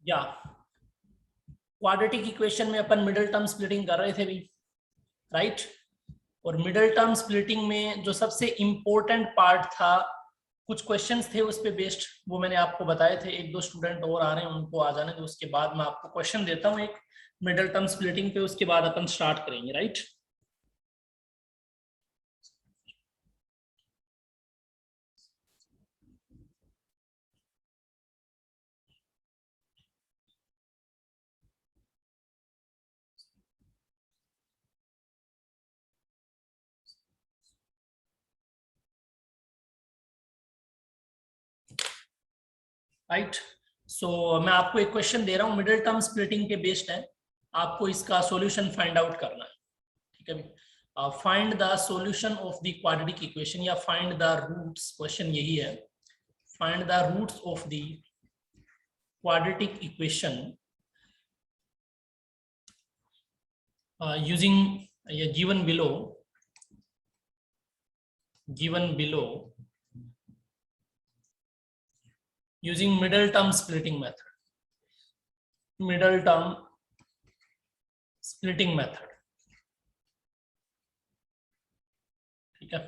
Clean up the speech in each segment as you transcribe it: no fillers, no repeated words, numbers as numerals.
या quadratic equation में अपन middle term splitting कर रहे थे भी, राइट। और मिडिल टर्म स्प्लिटिंग में जो सबसे इंपॉर्टेंट पार्ट था, कुछ क्वेश्चंस थे उस पे बेस्ड, वो मैंने आपको बताए थे। एक दो स्टूडेंट और आ रहे हैं, उनको आ जाने दो, उसके बाद मैं आपको क्वेश्चन देता हूँ एक मिडिल टर्म स्प्लिटिंग पे, उसके बाद अपन स्टार्ट करेंगे, राइट। राइट, सो मैं आपको एक क्वेश्चन दे रहा हूँ, मिडिल टर्म स्प्लिटिंग पे बेस्ड है, आपको इसका सॉल्यूशन फाइंड आउट करना है, ठीक है। Find the solution of the quadratic equation या फाइंड द रूट्स, क्वेश्चन यही है, find the roots of the quadratic equation using given below using middle term splitting method, middle term splitting method, ठीक है।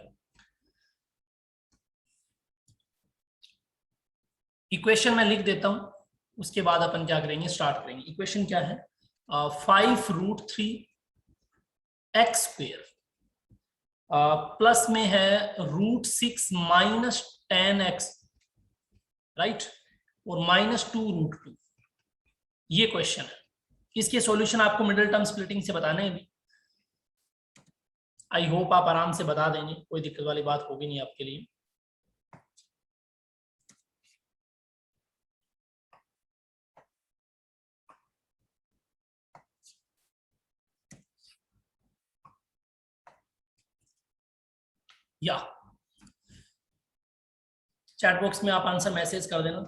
Equation मैं लिख देता हूं, उसके बाद अपन क्या करेंगे, स्टार्ट करेंगे। इक्वेशन क्या है, 5√3 x स्क्वेयर प्लस में है √6 माइनस 10x, राइट, और -2√2, ये क्वेश्चन है। इसके सॉल्यूशन आपको मिडिल टर्म स्प्लिटिंग से बताने हैं भी। आई होप आप आराम से बता देंगे, कोई दिक्कत वाली बात होगी नहीं आपके लिए। या चैट बॉक्स में आप आंसर मैसेज कर देना।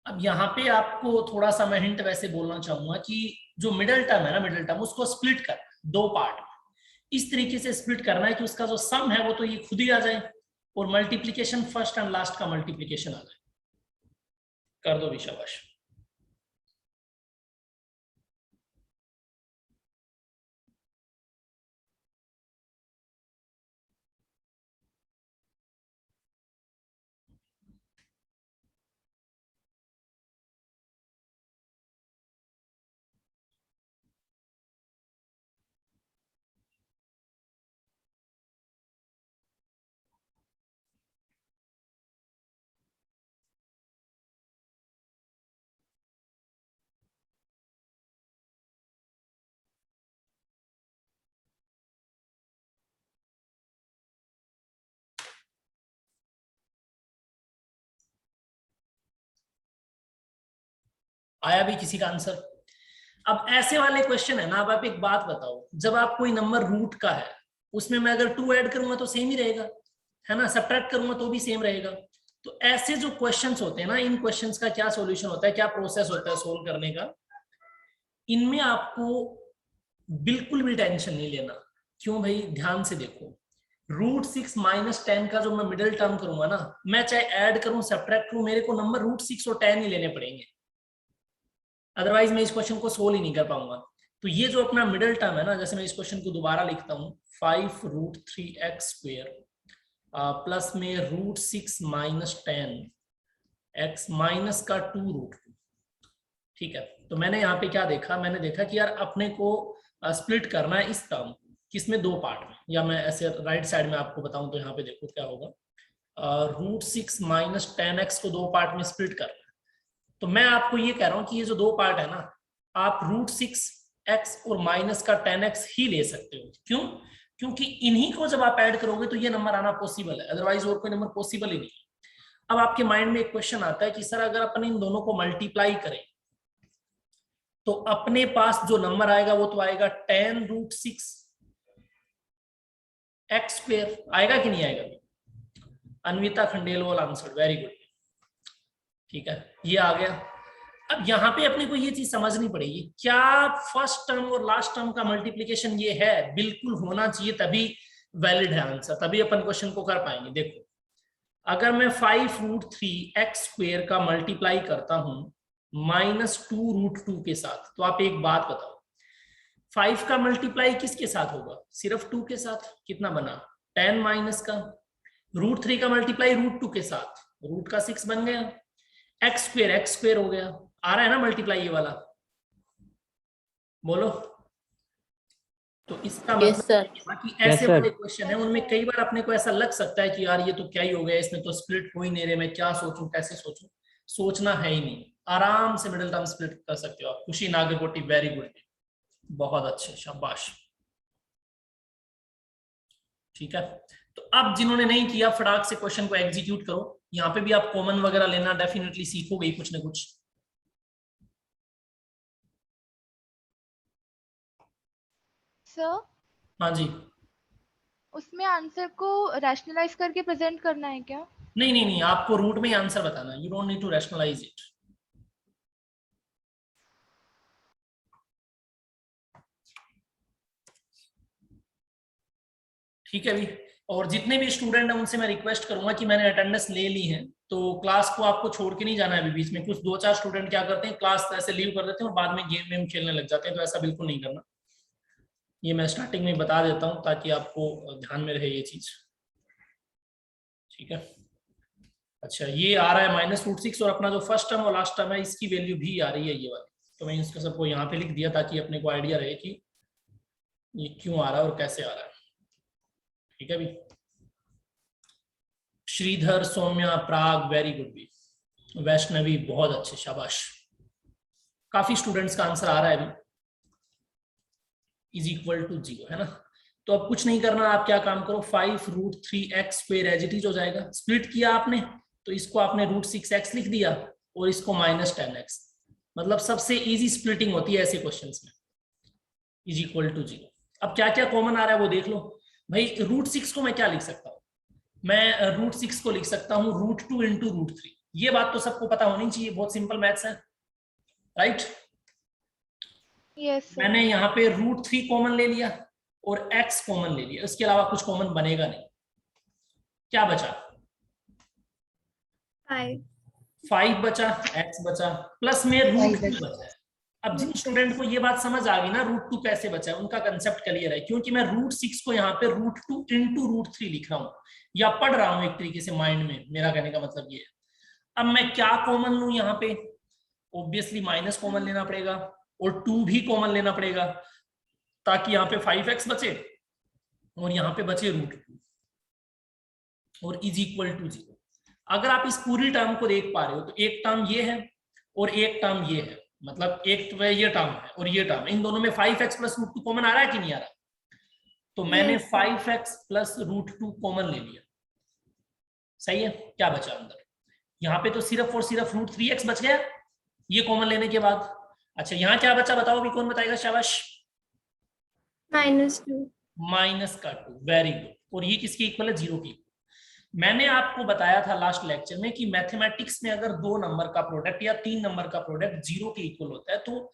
अब यहाँ पे आपको थोड़ा सा मैं हिंट वैसे बोलना चाहूंगा कि जो मिडिल टर्म है ना, मिडिल टर्म उसको स्प्लिट करना दो पार्ट में, इस तरीके से स्प्लिट करना है कि उसका जो सम है वो तो ये खुद ही आ जाए, और मल्टीप्लीकेशन फर्स्ट एंड लास्ट का मल्टीप्लीकेशन आ जाए। कर दो भी, शाबाश। आया भी किसी का आंसर? अब ऐसे वाले क्वेश्चन है ना, अब आप एक बात बताओ, जब आप कोई नंबर रूट का है, उसमें मैं अगर 2 ऐड करूंगा तो सेम ही रहेगा, है ना, सब्ट्रैक्ट करूंगा तो भी सेम रहेगा। तो ऐसे जो क्वेश्चंस होते हैं ना, इन क्वेश्चंस का क्या सॉल्यूशन होता है, क्या प्रोसेस होता है सोल्व करने का, इनमें आपको बिल्कुल भी टेंशन नहीं लेना। क्यों भाई, ध्यान से देखो, √6 माइनस 10 का जो मैं मिडिल टर्म करूंगा ना, मैं चाहे ऐड करूं सब्ट्रैक्ट करूं, मेरे को नंबर √6 और 10 ही लेने पड़ेंगे, अदरवाइज मैं इस क्वेश्चन को सोल्व ही नहीं कर पाऊंगा। तो ये जो अपना मिडिल टर्म है ना, जैसे मैं इस क्वेश्चन को दोबारा लिखता हूँ, 5√3x स्क्वेयर प्लस में √6 माइनस 10x माइनस का 2√2, ठीक है। तो मैंने यहाँ पे क्या देखा, मैंने देखा कि यार अपने को स्प्लिट करना है इस टर्म, किसमें, दो पार्ट में, या मैं ऐसे राइट साइड में आपको बताऊं तो यहाँ पे देखो क्या होगा, √6 माइनस 10x को दो पार्ट में स्प्लिट करना है। तो मैं आपको ये कह रहा हूं कि ये जो दो पार्ट है ना, आप √6x और माइनस का 10x ही ले सकते हो। क्यों? क्योंकि इन्हीं को जब आप ऐड करोगे तो ये नंबर आना पॉसिबल है, अदरवाइज और कोई नंबर पॉसिबल ही नहीं। अब आपके माइंड में एक क्वेश्चन आता है कि सर अगर अपन इन दोनों को मल्टीप्लाई करें तो अपने पास जो नंबर आएगा वो तो आएगा 10√6 x स्क्वेयर, आएगा कि नहीं आएगा? Anvita Khandelwal answer, very good. ठीक है, ये आ गया। अब यहाँ पे अपने को ये चीज समझनी पड़ेगी, क्या फर्स्ट टर्म और लास्ट टर्म का मल्टीप्लीकेशन ये है, बिल्कुल होना चाहिए, तभी वैलिड है आंसर, तभी अपन क्वेश्चन को कर पाएंगे। देखो, अगर मैं 5√3x² का मल्टीप्लाई करता हूं -2√2 के साथ, तो आप एक बात बताओ, 5 का मल्टीप्लाई किसके साथ होगा, सिर्फ 2 के साथ, कितना बना 10 माइनस का, √3 का मल्टीप्लाई √2 के साथ, रूट का 6 बन गया, x² हो गया। आ रहा है ना मल्टीप्लाई ये वाला, बोलो। तो इसका मतलब कि ऐसे वाले क्वेश्चन है, उनमें कई बार अपने को ऐसा लग सकता है कि यार ये तो क्या ही हो गया, इसमें तो स्प्लिट हो ही नहीं रहे, मैं क्या सोचूं, कैसे सोचूं, सोचना है ही नहीं, आराम से मिडिल टर्म स्प्लिट कर सकते हो आप। खुशी नागरकोटी, वेरी गुड, बहुत अच्छे, शाबाश। ठीक है, तो अब जिन्होंने नहीं किया फटाक से क्वेश्चन को एग्जीक्यूट करो। यहाँ पे भी आप कॉमन वगैरह लेना डेफिनेटली सीखोगे कुछ ना कुछ। सर, हाँ जी, उसमें आंसर को रैशनलाइज करके प्रेजेंट करना है क्या? नहीं नहीं नहीं, आपको रूट में ही आंसर बताना, you don't need to rationalise it. ठीक है भी। और जितने भी स्टूडेंट हैं उनसे मैं रिक्वेस्ट करूंगा कि मैंने अटेंडेंस ले ली है, तो क्लास को आपको छोड़ के नहीं जाना है अभी बीच में। कुछ 2-4 स्टूडेंट क्या करते हैं, क्लास ऐसे लीव कर देते हैं और बाद में गेम वेम खेलने लग जाते हैं, तो ऐसा बिल्कुल नहीं करना। ये मैं स्टार्टिंग में बता देता हूँ ताकि आपको ध्यान में रहे ये चीज। ठीक है, अच्छा ये आ रहा है -√6, और अपना जो फर्स्ट टर्म और लास्ट टर्म है इसकी वैल्यू भी आ रही है ये वाली, तो मैं इसको सबको यहाँ पे लिख दिया ताकि अपने को आइडिया रहे कि ये क्यों आ रहा है और कैसे आ रहा है। ठीक है भी, श्रीधर, सौम्या, प्राग, वेरी गुड भी, वैष्णवी बहुत अच्छे, शाबाश। काफी स्टूडेंट्स का आंसर आ रहा है अभी, इज इक्वल टू 0, है ना। तो अब कुछ नहीं करना, आप क्या काम करो, 5√3x² एज इट इज हो जाएगा। स्प्लिट किया आपने तो इसको आपने √6x लिख दिया और इसको -10x, मतलब सबसे इजी स्प्लिटिंग होती है ऐसे क्वेश्चंस में, इज इक्वल टू 0। अब क्या क्या कॉमन आ रहा है वो देख लो भाई। √6 को मैं क्या लिख सकता हूँ, मैं √6 को लिख सकता हूँ √2 इंटू √3। ये बात तो सबको पता होनी चाहिए, बहुत सिंपल मैथ्स है, राइट। Yes sir. मैंने यहाँ पे √3 कॉमन ले लिया और x कॉमन ले लिया, इसके अलावा कुछ कॉमन बनेगा नहीं। क्या बचा, 5 बचा, x बचा, प्लस में √2 बचा है। अब जिन स्टूडेंट को ये बात समझ आ गई ना √2 कैसे बचा है, उनका कंसेप्ट क्लियर है, क्योंकि मैं √6 को यहाँ पे √2 इंटू √3 लिख रहा हूँ या पढ़ रहा हूँ एक तरीके से माइंड में, मेरा कहने का मतलब ये है। अब मैं क्या कॉमन लूं यहाँ पे, ऑब्वियसली माइनस कॉमन लेना पड़ेगा और 2 भी कॉमन लेना पड़ेगा, ताकि यहाँ पे 5x बचे और यहाँ पे बचे √2 और इज इक्वल टू 0। अगर आप इस पूरी टर्म को देख पा रहे हो तो एक टर्म ये है और एक टर्म ये है, मतलब एक तो ये टर्म है और ये टर्म, इन दोनों में 5x प्लस √2 कॉमन आ रहा है कि नहीं आ रहा, तो मैंने 5x प्लस √2 कॉमन ले लिया, सही है। क्या बचा अंदर, यहाँ पे तो सिर्फ और सिर्फ √3x बच गया ये कॉमन लेने के बाद। अच्छा यहाँ क्या बचा बताओ, अभी कौन बताएगा, शाबाश। -2 -2, वेरी गुड। और ये किसके इक्वल है, 0 की। मैंने आपको बताया था लास्ट लेक्चर में कि मैथमेटिक्स में अगर 2 नंबर का प्रोडक्ट या 3 नंबर का प्रोडक्ट 0 के इक्वल होता है तो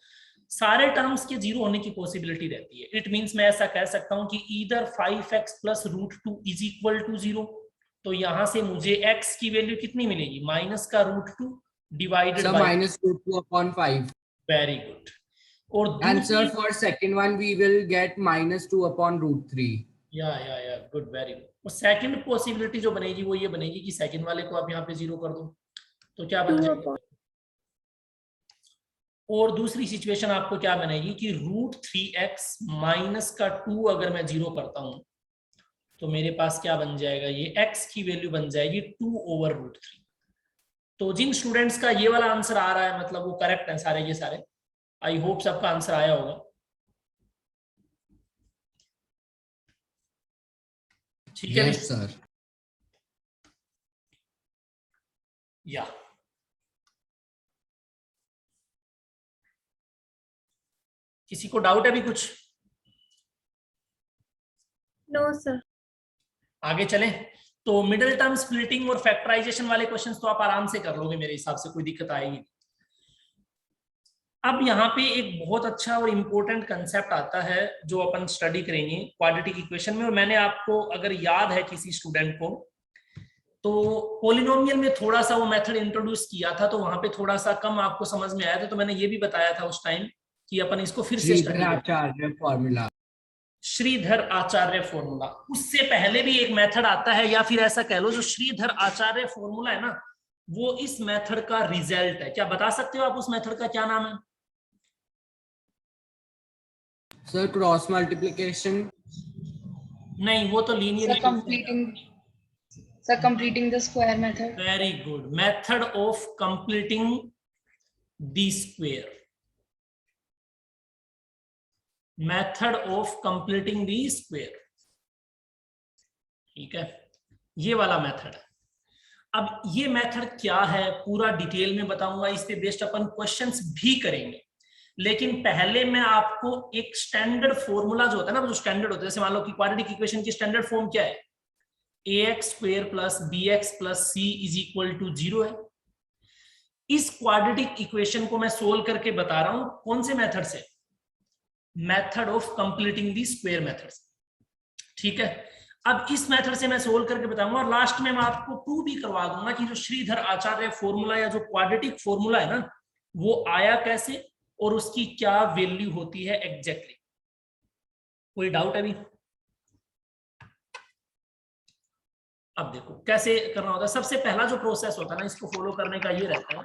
सारे टर्म्स के 0 होने की पॉसिबिलिटी रहती है। इट मींस मैं ऐसा कह सकता हूं कि either 5x plus √2 is equal to 0, तो यहां से मुझे x की वैल्यू कितनी मिलेगी, माइनस का √2 डिवाइडेड बाय -2/5. Very good. और And sir, for second one we will get -2/√3. या गुड, वेरी गुड। और सेकंड पॉसिबिलिटी जो बनेगी वो ये बनेगी कि सेकंड वाले को आप यहाँ पे 0 कर दो, तो क्या बन जाएगा। और दूसरी सिचुएशन आपको क्या बनेगी कि √3x माइनस का 2 अगर मैं 0 करता हूं तो मेरे पास क्या बन जाएगा, ये x की वैल्यू बन जाएगी 2/√3। तो जिन स्टूडेंट्स का ये वाला आंसर आ रहा है मतलब वो करेक्ट है सारे के सारे, आई होप सबका आंसर आया होगा। ठीक है, Yes sir. या किसी को डाउट है भी कुछ, नो सर। आगे चलें। तो मिडिल टर्म स्प्लिटिंग और फैक्टराइजेशन वाले क्वेश्चंस तो आप आराम से कर लोगे मेरे हिसाब से, कोई दिक्कत आएगी। अब यहाँ पे एक बहुत अच्छा और इम्पोर्टेंट कंसेप्ट आता है जो अपन स्टडी करेंगे क्वाड्रेटिक इक्वेशन में, और मैंने आपको अगर याद है किसी स्टूडेंट को तो पॉलिनोमियल में थोड़ा सा वो मेथड इंट्रोड्यूस किया था, तो वहां पे थोड़ा सा कम आपको समझ में आया था, तो मैंने ये भी बताया था उस टाइम कि अपन इसको फिर से श्रीधर आचार्य फॉर्मूला। श्रीधर आचार्य फॉर्मूला, उससे पहले भी एक मेथड आता है, या फिर ऐसा कह लो जो श्रीधर आचार्य फॉर्मूला है ना, वो इस मेथड का रिजल्ट है। क्या बता सकते हो आप उस मेथड का क्या नाम है? Sir cross multiplication. नहीं, वो तो linear completing the square method. Very good, method of completing the square, method of completing the square, ठीक है, ये वाला मेथड है। अब ये मेथड क्या है पूरा डिटेल में बताऊंगा, इस पे बेस्ड अपन क्वेश्चंस भी करेंगे, लेकिन पहले मैं आपको एक स्टैंडर्ड फॉर्मूला जो होता है ना, जो स्टैंडर्ड होता है, जैसे मान लो कि क्वाड्रेटिक इक्वेशन की स्टैंडर्ड फॉर्म क्या है, ax square plus bx plus c is equal to 0 है। इस क्वाड्रेटिक इक्वेशन को मैं सोल्व करके बता रहा हूं कौन से मेथड से, method of completing the square method, ठीक है। अब इस मेथड से मैं सोल्व करके बताऊंगा, और लास्ट में मैं आपको प्रूव भी करवा दूंगा कि जो श्रीधर आचार्य फॉर्मूला या जो क्वाड्रेटिक फॉर्मूला है ना, वो आया कैसे और उसकी क्या वैल्यू होती है एग्जैक्टली। कोई डाउट है अभी? अब देखो कैसे करना होता है। सबसे पहला जो प्रोसेस होता है ना, इसको फॉलो करने का ये रहता है,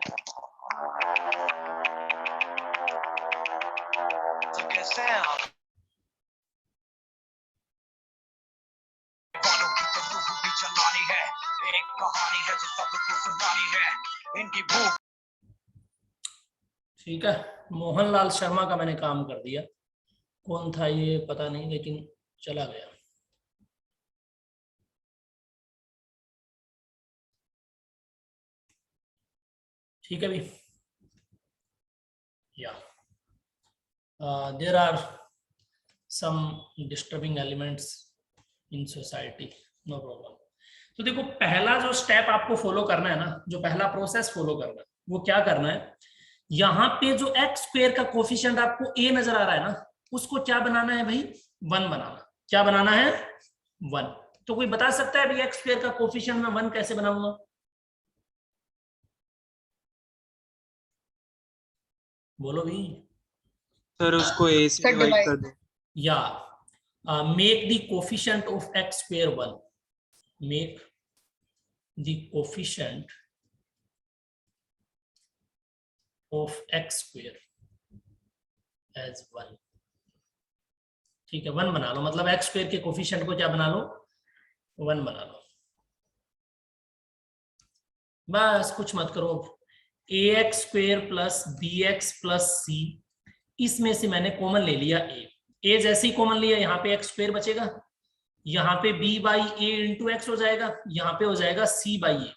ठीक है। मोहनलाल शर्मा का मैंने काम कर दिया, कौन था ये पता नहीं, लेकिन चला गया। ठीक है भी, या there are some disturbing elements in society, no problem. तो देखो पहला जो स्टेप आपको फॉलो करना है ना, जो पहला प्रोसेस फॉलो करना है, वो क्या करना है, यहाँ पे जो एक्स स्क्वायर का कोफिशिएंट आपको a नजर आ रहा है ना, उसको क्या बनाना है भाई, 1 बनाना। क्या बनाना है? 1। तो कोई बता सकता है भाई एक्स स्क्वायर का कोफिशिएंट मैं 1 कैसे बनाऊंगा? बोलो भाई। सर उसको a से डिवाइड कर दो, या make the coefficient of X square 1, make the coefficient of X square as 1, ठीक है, 1 बना लो। मतलब एक्स स्क्वायर के कोफिशिएंट को क्या बना लो, 1 बना लो, बस कुछ मत करो। ax square plus bx plus c, इसमें से मैंने कॉमन ले लिया a जैसे ही कॉमन लिया, यहाँ पे एक्स स्क्वायर बचेगा, यहाँ पे b by A into X हो जाएगा, यहाँ पे हो जाएगा c by A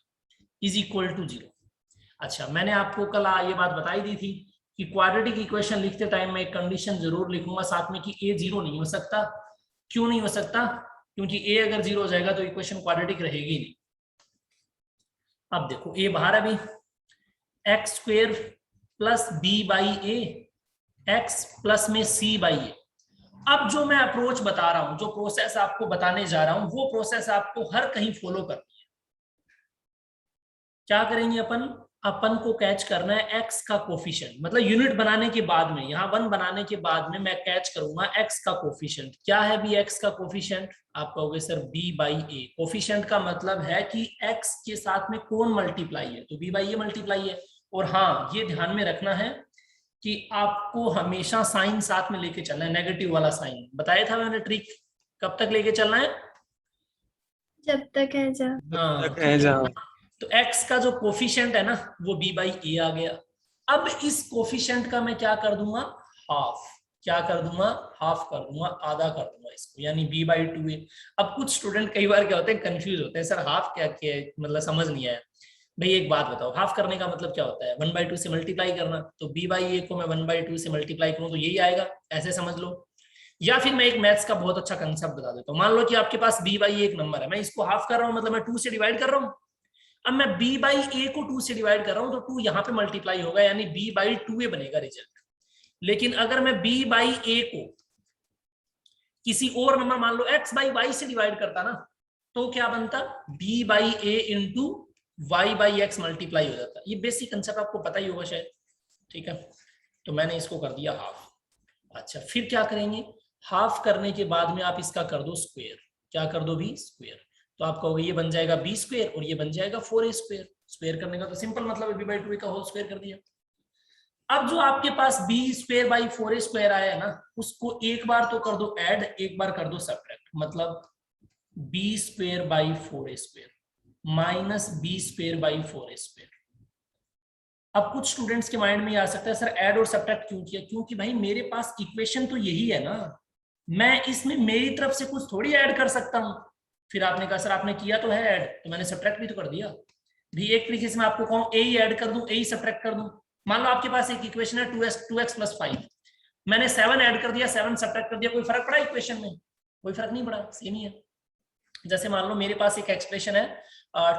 is equal to 0। अच्छा, मैंने आपको कल ये बात बताई दी थी कि क्वाड्रेटिक इक्वेशन लिखते टाइम मैं एक कंडीशन जरूर लिखूंगा साथ में कि a 0 नहीं हो सकता। क्यों नहीं हो सकता? क्योंकि a अगर 0 हो जाएगा तो इक्वेशन क्वाड्रेटिक रहेगी नहीं। अब देखो a बाहर है अभी, X square plus B by A, x plus में c बाई ए। अब जो मैं अप्रोच बता रहा हूं, जो प्रोसेस आपको बताने जा रहा हूं, वो प्रोसेस आपको हर कहीं फॉलो करनी है। क्या करेंगे अपन को कैच करना है एक्स का कोफिशिएंट, मतलब यूनिट बनाने के बाद में, यहाँ 1 बनाने के बाद में मैं कैच करूंगा एक्स का कोफिशिएंट। क्या है भी एक्स का कोफिशिएंट? आप कहोगे sir b by A. Coefficient का मतलब है कि एक्स के साथ में कौन मल्टीप्लाई है, तो b बाई ए मल्टीप्लाई है। और हाँ, ये ध्यान में रखना है कि आपको हमेशा साइन साथ में लेके चलना है, नेगेटिव वाला साइन बताया था मैंने ट्रिक। कब तक लेके चलना है? जब तक है जहाँ। तो x का जो कोफिशिएंट है ना, वो b बाई ए आ गया। अब इस कोफिशिएंट का मैं क्या कर दूंगा, हाफ। क्या कर दूंगा? हाफ कर दूंगा, आधा कर दूंगा इसको, यानी b बाई 2a। अब कुछ स्टूडेंट कई बार क्या होते हैं, कंफ्यूज होते हैं, सर हाफ क्या है, मतलब समझ नहीं आया। भाई एक बात बताओ, हाफ करने का मतलब क्या होता है? 1/2 से मल्टीप्लाई करना। तो b बाई ए को मैं 1/2 से मल्टीप्लाई करूं तो यही आएगा, ऐसे समझ लो। या फिर मैं एक मैथ्स का बहुत अच्छा कंसेप्ट बता देता हूँ। मान लो कि आपके पास b बाई एक नंबर है, मैं इसको हाफ कर रहा हूँ, मतलब मैं 2 से डिवाइड कर रहा हूँ। अब मैं b बाई a को 2 से डिवाइड कर रहा हूँ, तो 2 यहाँ पे मल्टीप्लाई होगा, यानी b बाई 2a बनेगा रिजल्ट। लेकिन अगर मैं b बाई a को किसी और नंबर, मान लो x बाई y से डिवाइड करता ना, तो क्या बनता, b by a into Y by X multiply हो जाता। ये बेसिक कंसेप्ट आपको पता ही होगा शायद, ठीक है। तो मैंने इसको कर दिया हाफ। अच्छा, फिर क्या करेंगे, हाफ करने के बाद में आप इसका कर दो स्क्वायर। क्या कर दो भी, स्क्वायर। तो आप कहोगे ये बन जाएगा बी स्क्वायर और ये बन जाएगा 4a स्क्वायर। स्क्वायर करने का तो सिंपल मतलब है, b बाई 2a का होल स्क्वायर कर दिया। अब जो आपके पास b square by 4a square आया है ना, उसको एक बार तो कर दो ऐड, एक बार कर दो सब्ट्रैक्ट। मतलब b square by 4a square minus b square by 4a square. अब कुछ स्टूडेंट्स के माइंड में आ सकता है सर ऐड और सब्ट्रैक्ट क्यों किया, क्योंकि भाई मेरे पास इक्वेशन तो यही है ना, मैं इसमें मेरी तरफ से कुछ थोड़ी ऐड कर सकता हूं। फिर आपने कहा सर आपने किया तो है ऐड, तो मैंने सब्ट्रैक्ट भी तो कर दिया। भी एक तरीके से मैं आपको कहूं ए ही ऐड कर दूं, ए ही सब्ट्रैक्ट कर दूं। मान लो आपके पास एक इक्वेशन है 2x प्लस 5, मैंने 7 ऐड कर दिया, 7 सब्ट्रैक्ट कर दिया, कोई फर्क पड़ा इक्वेशन में? कोई फर्क नहीं पड़ा, सेम ही है। जैसे मान लो मेरे पास एक एक्सप्रेशन है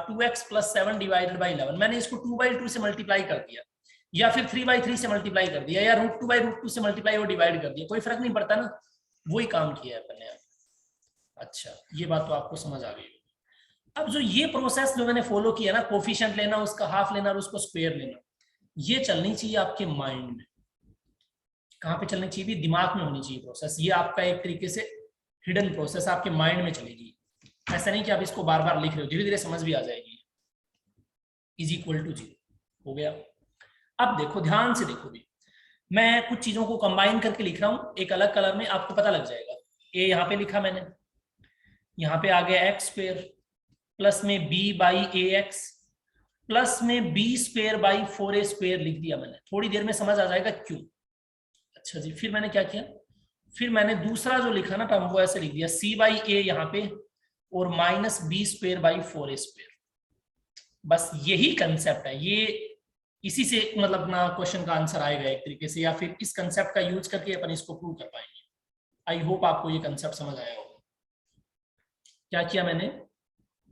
2x प्लस 7 डिवाइडेड बाई 11, मैंने इसको 2/2 से मल्टीप्लाई कर दिया, या फिर 3/3 से मल्टीप्लाई कर दिया, या √2/√2 से मल्टीप्लाई और डिवाइड कर दिया, कोई फर्क नहीं पड़ता ना, वही काम किया है अपन ने। अच्छा, ये बात तो आपको समझ आ गई। अब जो ये प्रोसेस जो मैंने फॉलो किया ना, कोफिशिएंट लेना, उसका हाफ लेना और उसको स्क्वायर लेना, ये चलनी चाहिए आपके माइंड में। कहाँ पे चलनी चाहिए? दिमाग में होनी चाहिए प्रोसेस। ये आपका एक तरीके से हिडन प्रोसेस आपके माइंड में चलेगी। ऐसा नहीं कि आप इसको बार बार लिख रहे हो, धीरे धीरे समझ भी आ जाएगी। इज इक्वल टू 0 हो गया। अब देखो, ध्यान से देखो भी, मैं कुछ चीजों को कंबाइन करके लिख रहा हूं एक अलग कलर में, आपको पता लग जाएगा। ए यहाँ पे लिखा मैंने, यहाँ पे आ गया एक्स स्क्वायर, प्लस में b by A x, plus में b square by 4a square लिख दिया मैंने। थोड़ी देर में समझ आ जाएगा क्यों। अच्छा जी, फिर मैंने क्या किया, फिर मैंने दूसरा जो लिखा ना टर्म, वो ऐसे लिख दिया सी बाई ए यहाँ पे और minus B square by 4a square. बस यही कंसेप्ट है, ये इसी से मतलब अपना क्वेश्चन का आंसर आएगा एक तरीके से, या फिर इस कंसेप्ट का यूज करके अपन इसको प्रूव कर पाएंगे। आई होप आपको ये कंसेप्ट समझ आया होगा। क्या किया मैंने,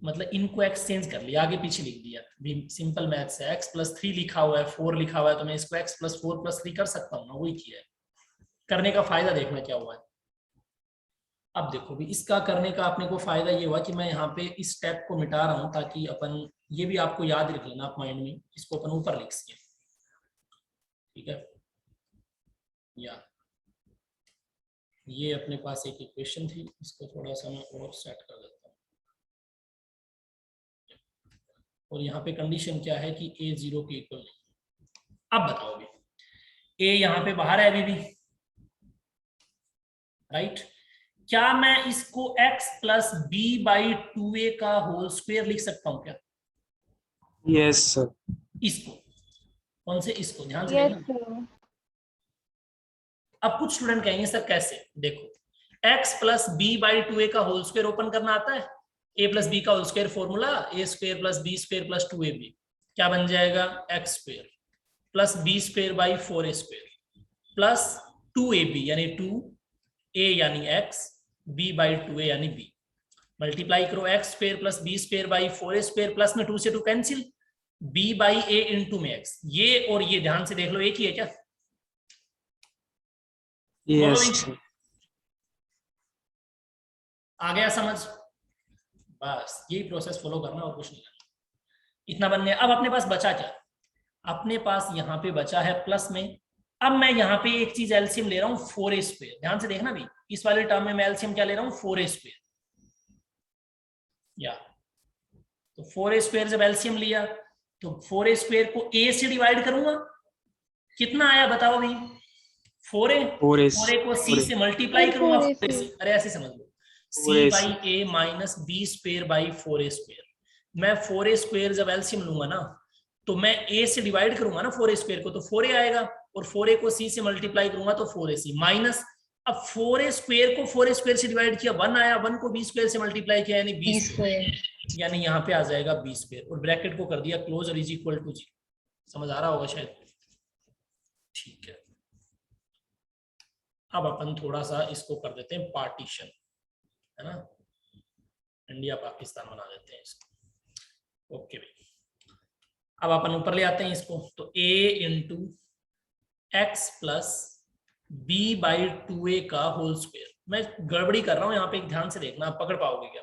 मतलब इनको एक्सचेंज कर लिया, आगे पीछे लिख दिया। भी सिंपल मैथ्स है, x प्लस 3 लिखा हुआ है, 4 लिखा हुआ है, तो मैं इसको x प्लस 4 प्लस 3 कर सकता हूँ ना, वही किया है। करने का फायदा देखना क्या हुआ है। अब देखो भी, इसका करने का अपने को फायदा ये हुआ कि मैं यहाँ पे इस स्टेप को मिटा रहा हूँ, ताकि अपन, ये भी आपको याद रख लेना आप माइंड में, इसको अपन ऊपर लिख सकें, ठीक है। या ये अपने पास एक इक्वेशन थी, इसको थोड़ा सा मैं और सेट कर देता हूँ। और यहाँ पे कंडीशन क्या है कि a 0 के इक्वल नहीं। अब बताओ भी, a यहाँ पे बाहर है अभी भी, राइट। क्या मैं इसको x plus b by 2a का होल स्क्वायर लिख सकता हूँ क्या? Yes sir. इसको, कौन से, इसको ध्यान से यस देखना। सर। अब कुछ स्टूडेंट कहेंगे सर कैसे, देखो x plus b by 2a का होल स्क्वायर ओपन करना आता है, a प्लस b का whole square formula, a square plus b square plus 2ab, क्या बन जाएगा, x square plus b square by 4a square plus 2ab यानी 2a यानी x, b बाई 2a यानी b। मल्टीप्लाई करो x square plus b square by 4a square, plus में 2 से 2 cancel, b by a into में x। ये और ये ध्यान से देख लो, एक ही है क्या? Yes sir. आ गया समझ? बस यही प्रोसेस फॉलो करना और कुछ नहीं करना, इतना बनने। अब अपने पास बचा क्या, अपने पास यहाँ पे बचा है प्लस में। अब मैं यहाँ पे एक चीज एलसीएम ले रहा हूँ 4a स्क्वायर, ध्यान से देखना भी, इस वाले टर्म में मैं एलसीएम क्या ले रहा हूँ, 4a स्क्वायर। या तो 4a स्क्वायर जब एलसीएम लिया तो 4a स्क्वायर को a से डिवाइड करूंगा, कितना आया बताओ भाई, 4a। 4a को c से मल्टीप्लाई करूंगा, 4a से, अरे ऐसे समझ लो, c by a minus b square by 4a square. मैं 4a स्क्वायर जब एलसीएम लूंगा ना, तो मैं a से डिवाइड करूंगा ना 4a स्क्वायर को, तो 4a आएगा, और 4a को c से मल्टीप्लाई करूंगा तो 4ac माइनस, अब 4a स्क्वायर को 4a स्क्वायर से डिवाइड किया 1 आया, 1 को b स्क्वायर से मल्टीप्लाई किया यानी b स्क्वायर, यानी यहाँ पे आ जाएगा b स्क्वायर, और ब्रैकेट को कर दिया क्लोज और इज इक्वल टू 0। समझ आ रहा होगा शायद, ठीक है। अब अपन थोड़ा सा इसको कर देते हैं पार्टीशन, है ना, इंडिया पाकिस्तान बना देते हैं इसको। ओके भाई, अब अपन ऊपर ले आते हैं इसको, तो a into X plus B by 2a का होल स्क्वायर। मैं गड़बड़ी कर रहा हूं यहाँ पे, एक ध्यान से देखना, आप पकड़ पाओगे क्या।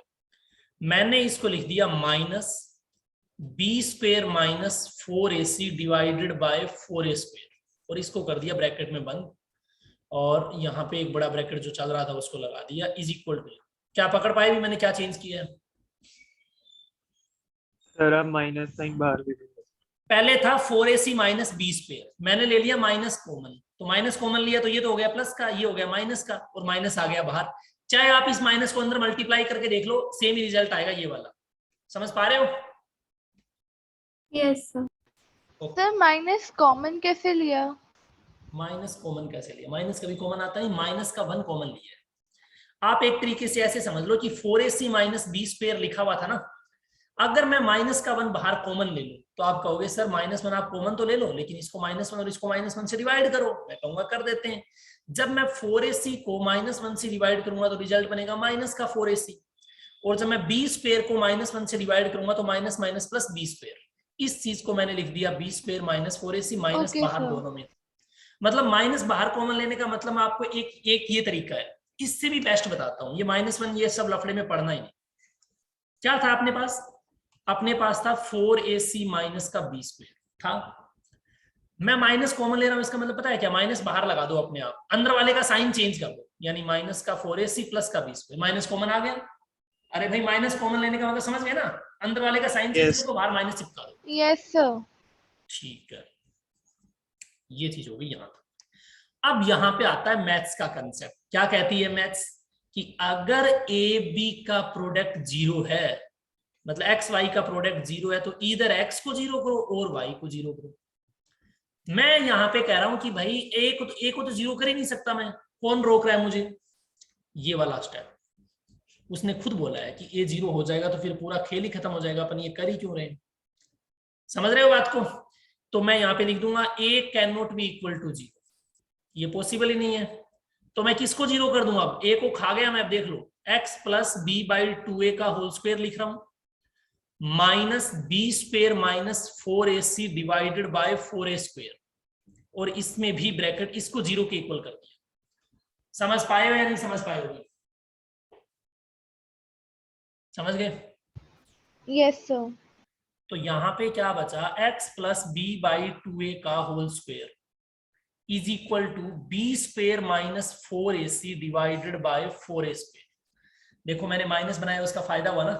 मैंने इसको लिख दिया minus B square minus 4ac divided by 4a square, और इसको कर दिया ब्रैकेट में बंद, और यहाँ पे एक बड़ा ब्रैकेट जो चल रहा था उसको लगा दिया, इज इक्वल टू। क्या पकड़ पाए भी मैंने क्या चेंज किया है? सर आप माइनस साइन बाहर भी दे दो। पहले था 4ac माइनस बी स्क्वायर, मैंने ले लिया माइनस कॉमन, तो माइनस कॉमन लिया तो ये तो हो गया प्लस का, ये हो गया माइनस का, और माइनस आ गया बाहर। चाहे आप इस माइनस को अंदर मल्टीप्लाई करके देख लो, सेम ही रिजल्ट आएगा ये वाला। समझ पा रहे हो? Yes sir. Sir minus common कैसे लिया? माइनस कॉमन कैसे लिया? माइनस कभी कॉमन आता है, माइनस का 1 कॉमन लिया है। आप एक तरीके से ऐसे समझ लो कि 4ac माइनस बी स्क्वायर लिखा हुआ था ना, अगर मैं माइनस का 1 बाहर कॉमन ले लूं तो आप कहोगे सर -1 आप कॉमन तो ले लो, लेकिन इसको -1 और इसको -1 से डिवाइड करो। मैं कहूंगा कर देते हैं। जब मैं 4ac को -1 से डिवाइड करूंगा तो रिजल्ट बनेगा माइनस का 4ac, और जब मैं बी स्क्वायर को -1 से डिवाइड करूंगा तो minus minus plus B square. इस चीज को मैंने लिख दिया B square minus 4ac, minus Okay, बाहर sir. दोनों में। मतलब माइनस बाहर कॉमन लेने का मतलब आपको एक ये तरीका है। इससे भी बेस्ट बताता हूं, ये -1 ये सब लफड़े में पढ़ना ही नहीं। क्या था अपने पास? अपने पास था 4ac माइनस का बी स्क्वायर था। मैं माइनस कॉमन ले रहा हूं, इसका मतलब पता है क्या? माइनस बाहर लगा दो अपने आप, अंदर वाले का साइन चेंज कर दो, यानी माइनस का 4ac प्लस का बी स्क्वायर, माइनस कॉमन आ गया। अरे भाई माइनस कॉमन लेने का मतलब समझ गए ना, अंदर वाले का साइन चेंज Yes. करो, बाहर माइनस चिपका दो। Yes sir. ठीक है, ये चीज हो गई यहां तक। अब यहां पे आता है मैथ्स का कंसेप्ट। क्या कहती है मैथ्स? कि अगर ए बी का प्रोडक्ट 0 है, मतलब एक्स वाई का प्रोडक्ट 0 है, तो इधर एक्स को 0 करो और वाई को 0 करो। मैं यहां पे कह रहा हूं कि भाई ए को तो 0 कर ही नहीं सकता मैं, कौन रोक रहा है मुझे? ये वाला स्टेप। उसने खुद बोला है कि ए 0 हो जाएगा तो फिर पूरा खेल ही खत्म हो जाएगा, अपन ये कर ही क्यों रहे हैं? समझ रहे हो बात को? तो मैं यहां पे लिख दूंगा a can not be equal to 0, ये पॉसिबल ही नहीं है। तो मैं किसको 0 कर दूंगा? अब ए को खा गया मैं, अब देख लो, x plus B by 2a का होल स्क्वायर लिख रहा हूं, minus B square minus 4ac divided by 4a square, और इसमें भी ब्रैकेट, इसको 0 के इक्वल कर दिया। समझ पाए हो या नहीं समझ पाए हो? समझ गए? Yes sir. तो यहां पे क्या बचा? x plus B by 2a का whole square is equal to B square minus 4ac divided by 4a square. देखो मैंने माइनस बनाया, उसका फायदा हुआ ना।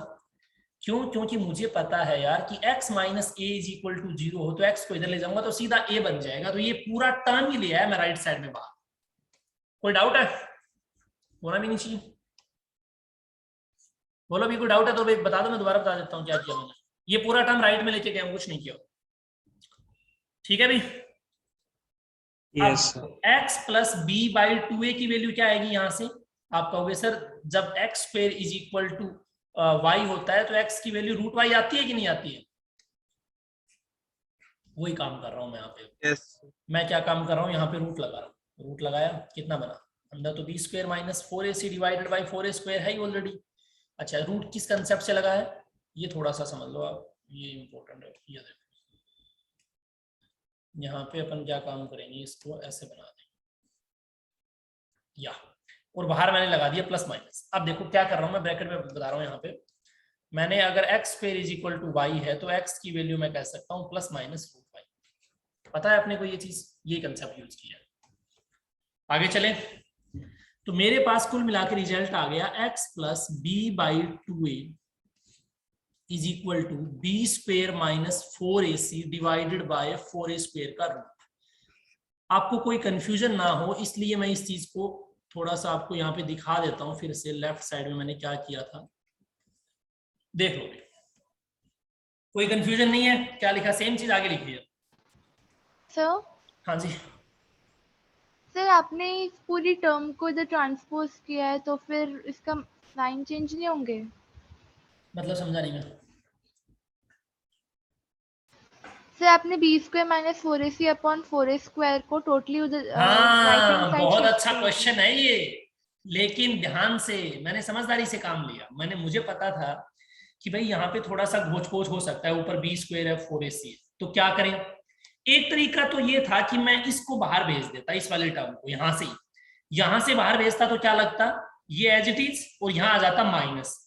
क्यों? क्योंकि मुझे पता है यार कि x minus A is equal to 0 हो, तो x को इधर ले जाऊंगा तो सीधा a बन जाएगा, तो ये पूरा टर्म ही ले आया मैं राइट साइड में बाहर। कोई डाउट है? होना भी नहीं चाहिए। बोलो भी कोई डाउट है तो भाई बता दो, मैं दोबारा बता देता हूँ क्या किया मैंने। ये पूरा टर्म राइट में लेके गया, कुछ नहीं किया। ठीक है भाई? Yes, sir. x plus B by 2a की वैल्यू क्या आएगी यहां से? आप कहोगे सर जब x square is equal to y होता है तो x की वैल्यू रूट y आती है कि नहीं आती है? वही काम कर रहा हूं मैं यहाँ पे। Yes. मैं क्या काम कर रहा हूँ यहाँ पे? रूट लगा रहा हूँ। रूट लगाया, कितना बना अंदर? तो B square minus 4ac divided by 4a square है ही ऑलरेडी। अच्छा, रूट किस कंसेप्ट से लगा है ये थोड़ा सा समझ लो आप, ये इंपॉर्टेंट है। ये देखो यहाँ पे अपन क्या काम करेंगे, इसको ऐसे बना देंगे या, और बाहर मैंने लगा दिया प्लस माइनस। अब देखो क्या कर रहा हूं मैं, ब्रैकेट में बता रहा हूं यहाँ पे। मैंने अगर x square is equal to y है तो x की वैल्यू मैं कह सकता हूँ प्लस माइनस रूट वाई। पता है अपने को ये चीज, ये कंसेप्ट यूज किया है। आगे चले तो मेरे पास कुल मिला के रिजल्ट आ गया x plus B by 2a is equal to B square minus 4ac divided by 4a square का रूट। आपको कोई कंफ्यूजन ना हो इसलिए मैं इस चीज को थोड़ा सा आपको यहाँ पे दिखा देता हूँ फिर से। लेफ्ट साइड में मैंने क्या किया था देख लो, कोई कंफ्यूजन नहीं है? क्या लिखा? सेम चीज आगे लिखी है। सर हाँ जी, सर आपने इस पूरी टर्म को इधर ट्रांसपोज किया है तो फिर इसका साइन चेंज नहीं होंगे? मतलब समझा नहीं मैं। सर आपने b square minus 4ac upon 4a square को टोटली उधर राइट हैंड हाँ, साइड बहुत शिफ्ट अच्छा कर क्वेश्चन दिया। है ये, लेकिन ध्यान से मैंने समझदारी से काम लिया। मुझे पता था कि भाई यहाँ पे थोड़ा सा घोच पोच हो सकता है, ऊपर b स्क्वायर है 4ac है, तो क्या करें। एक तरीका तो ये था कि मैं इसको बाहर भेज देता, इस वाले टर्म को यहां से बाहर भेजता, तो क्या लगता, ये एज इट इज, और यहाँ आ जाता माइनस।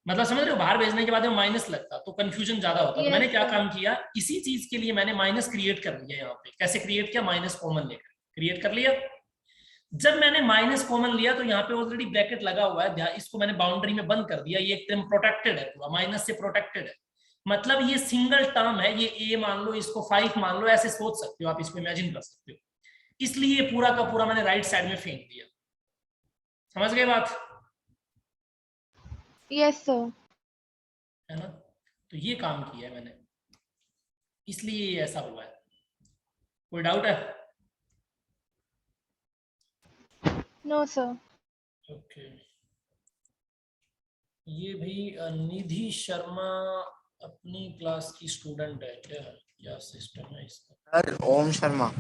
मतलब समझ रहे हो, बाहर भेजने के बाद में माइनस लगता तो कंफ्यूजन ज्यादा होता। तो मैंने क्या काम किया, इसी चीज के लिए मैंने माइनस क्रिएट कर लिया। यहाँ पे कैसे क्रिएट किया, माइनस कॉमन लेकर क्रिएट कर लिया। जब मैंने माइनस कॉमन लिया तो यहाँ पे ऑलरेडी ब्रैकेट लगा हुआ है, इसको मैंने बाउंड्री में बंद कर दिया, ये एकदम प्रोटेक्टेड है, पूरा माइनस से प्रोटेक्टेड है। मतलब ये सिंगल टर्म है, ये a मान लो, इसको 5 मान लो, ऐसे सोच सकते हो आप, इसको इमेजिन कर सकते हो। इसलिए ये पूरा का पूरा मैंने राइट साइड में फेंक दिया। समझ गए बात, यस सर। है ना। तो ये काम किया है मैंने, इसलिए ये ऐसा हुआ है। कोई डाउट है? No sir. ओके। ये भी निधि शर्मा अपनी क्लास की स्टूडेंट है क्या? क्या सिस्टम है इसका? सर ओम शर्मा।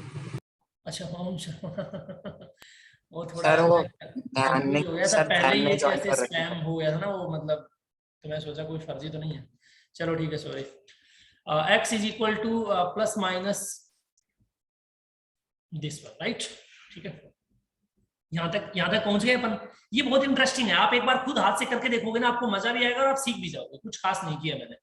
अच्छा, ओम शर्मा वो थोड़ा सर वो कंफ्यूज हो गया था, सर पहले ध्यान ही में एक ज्वाइन ऐसे कर रखे स्पैम हो गया था ना वो, मतलब, तो मैं सोचा कोई फर्जी तो नहीं है। चलो ठीक है, sorry. x is equal two plus minus this one, right. ठीक है, यहाँ तक पहुंच गए अपन। ये बहुत इंटरेस्टिंग है, आप एक बार खुद हाथ से करके देखोगे ना, आपको मजा भी आएगा और आप सीख भी जाओगे। कुछ खास नहीं किया मैंने,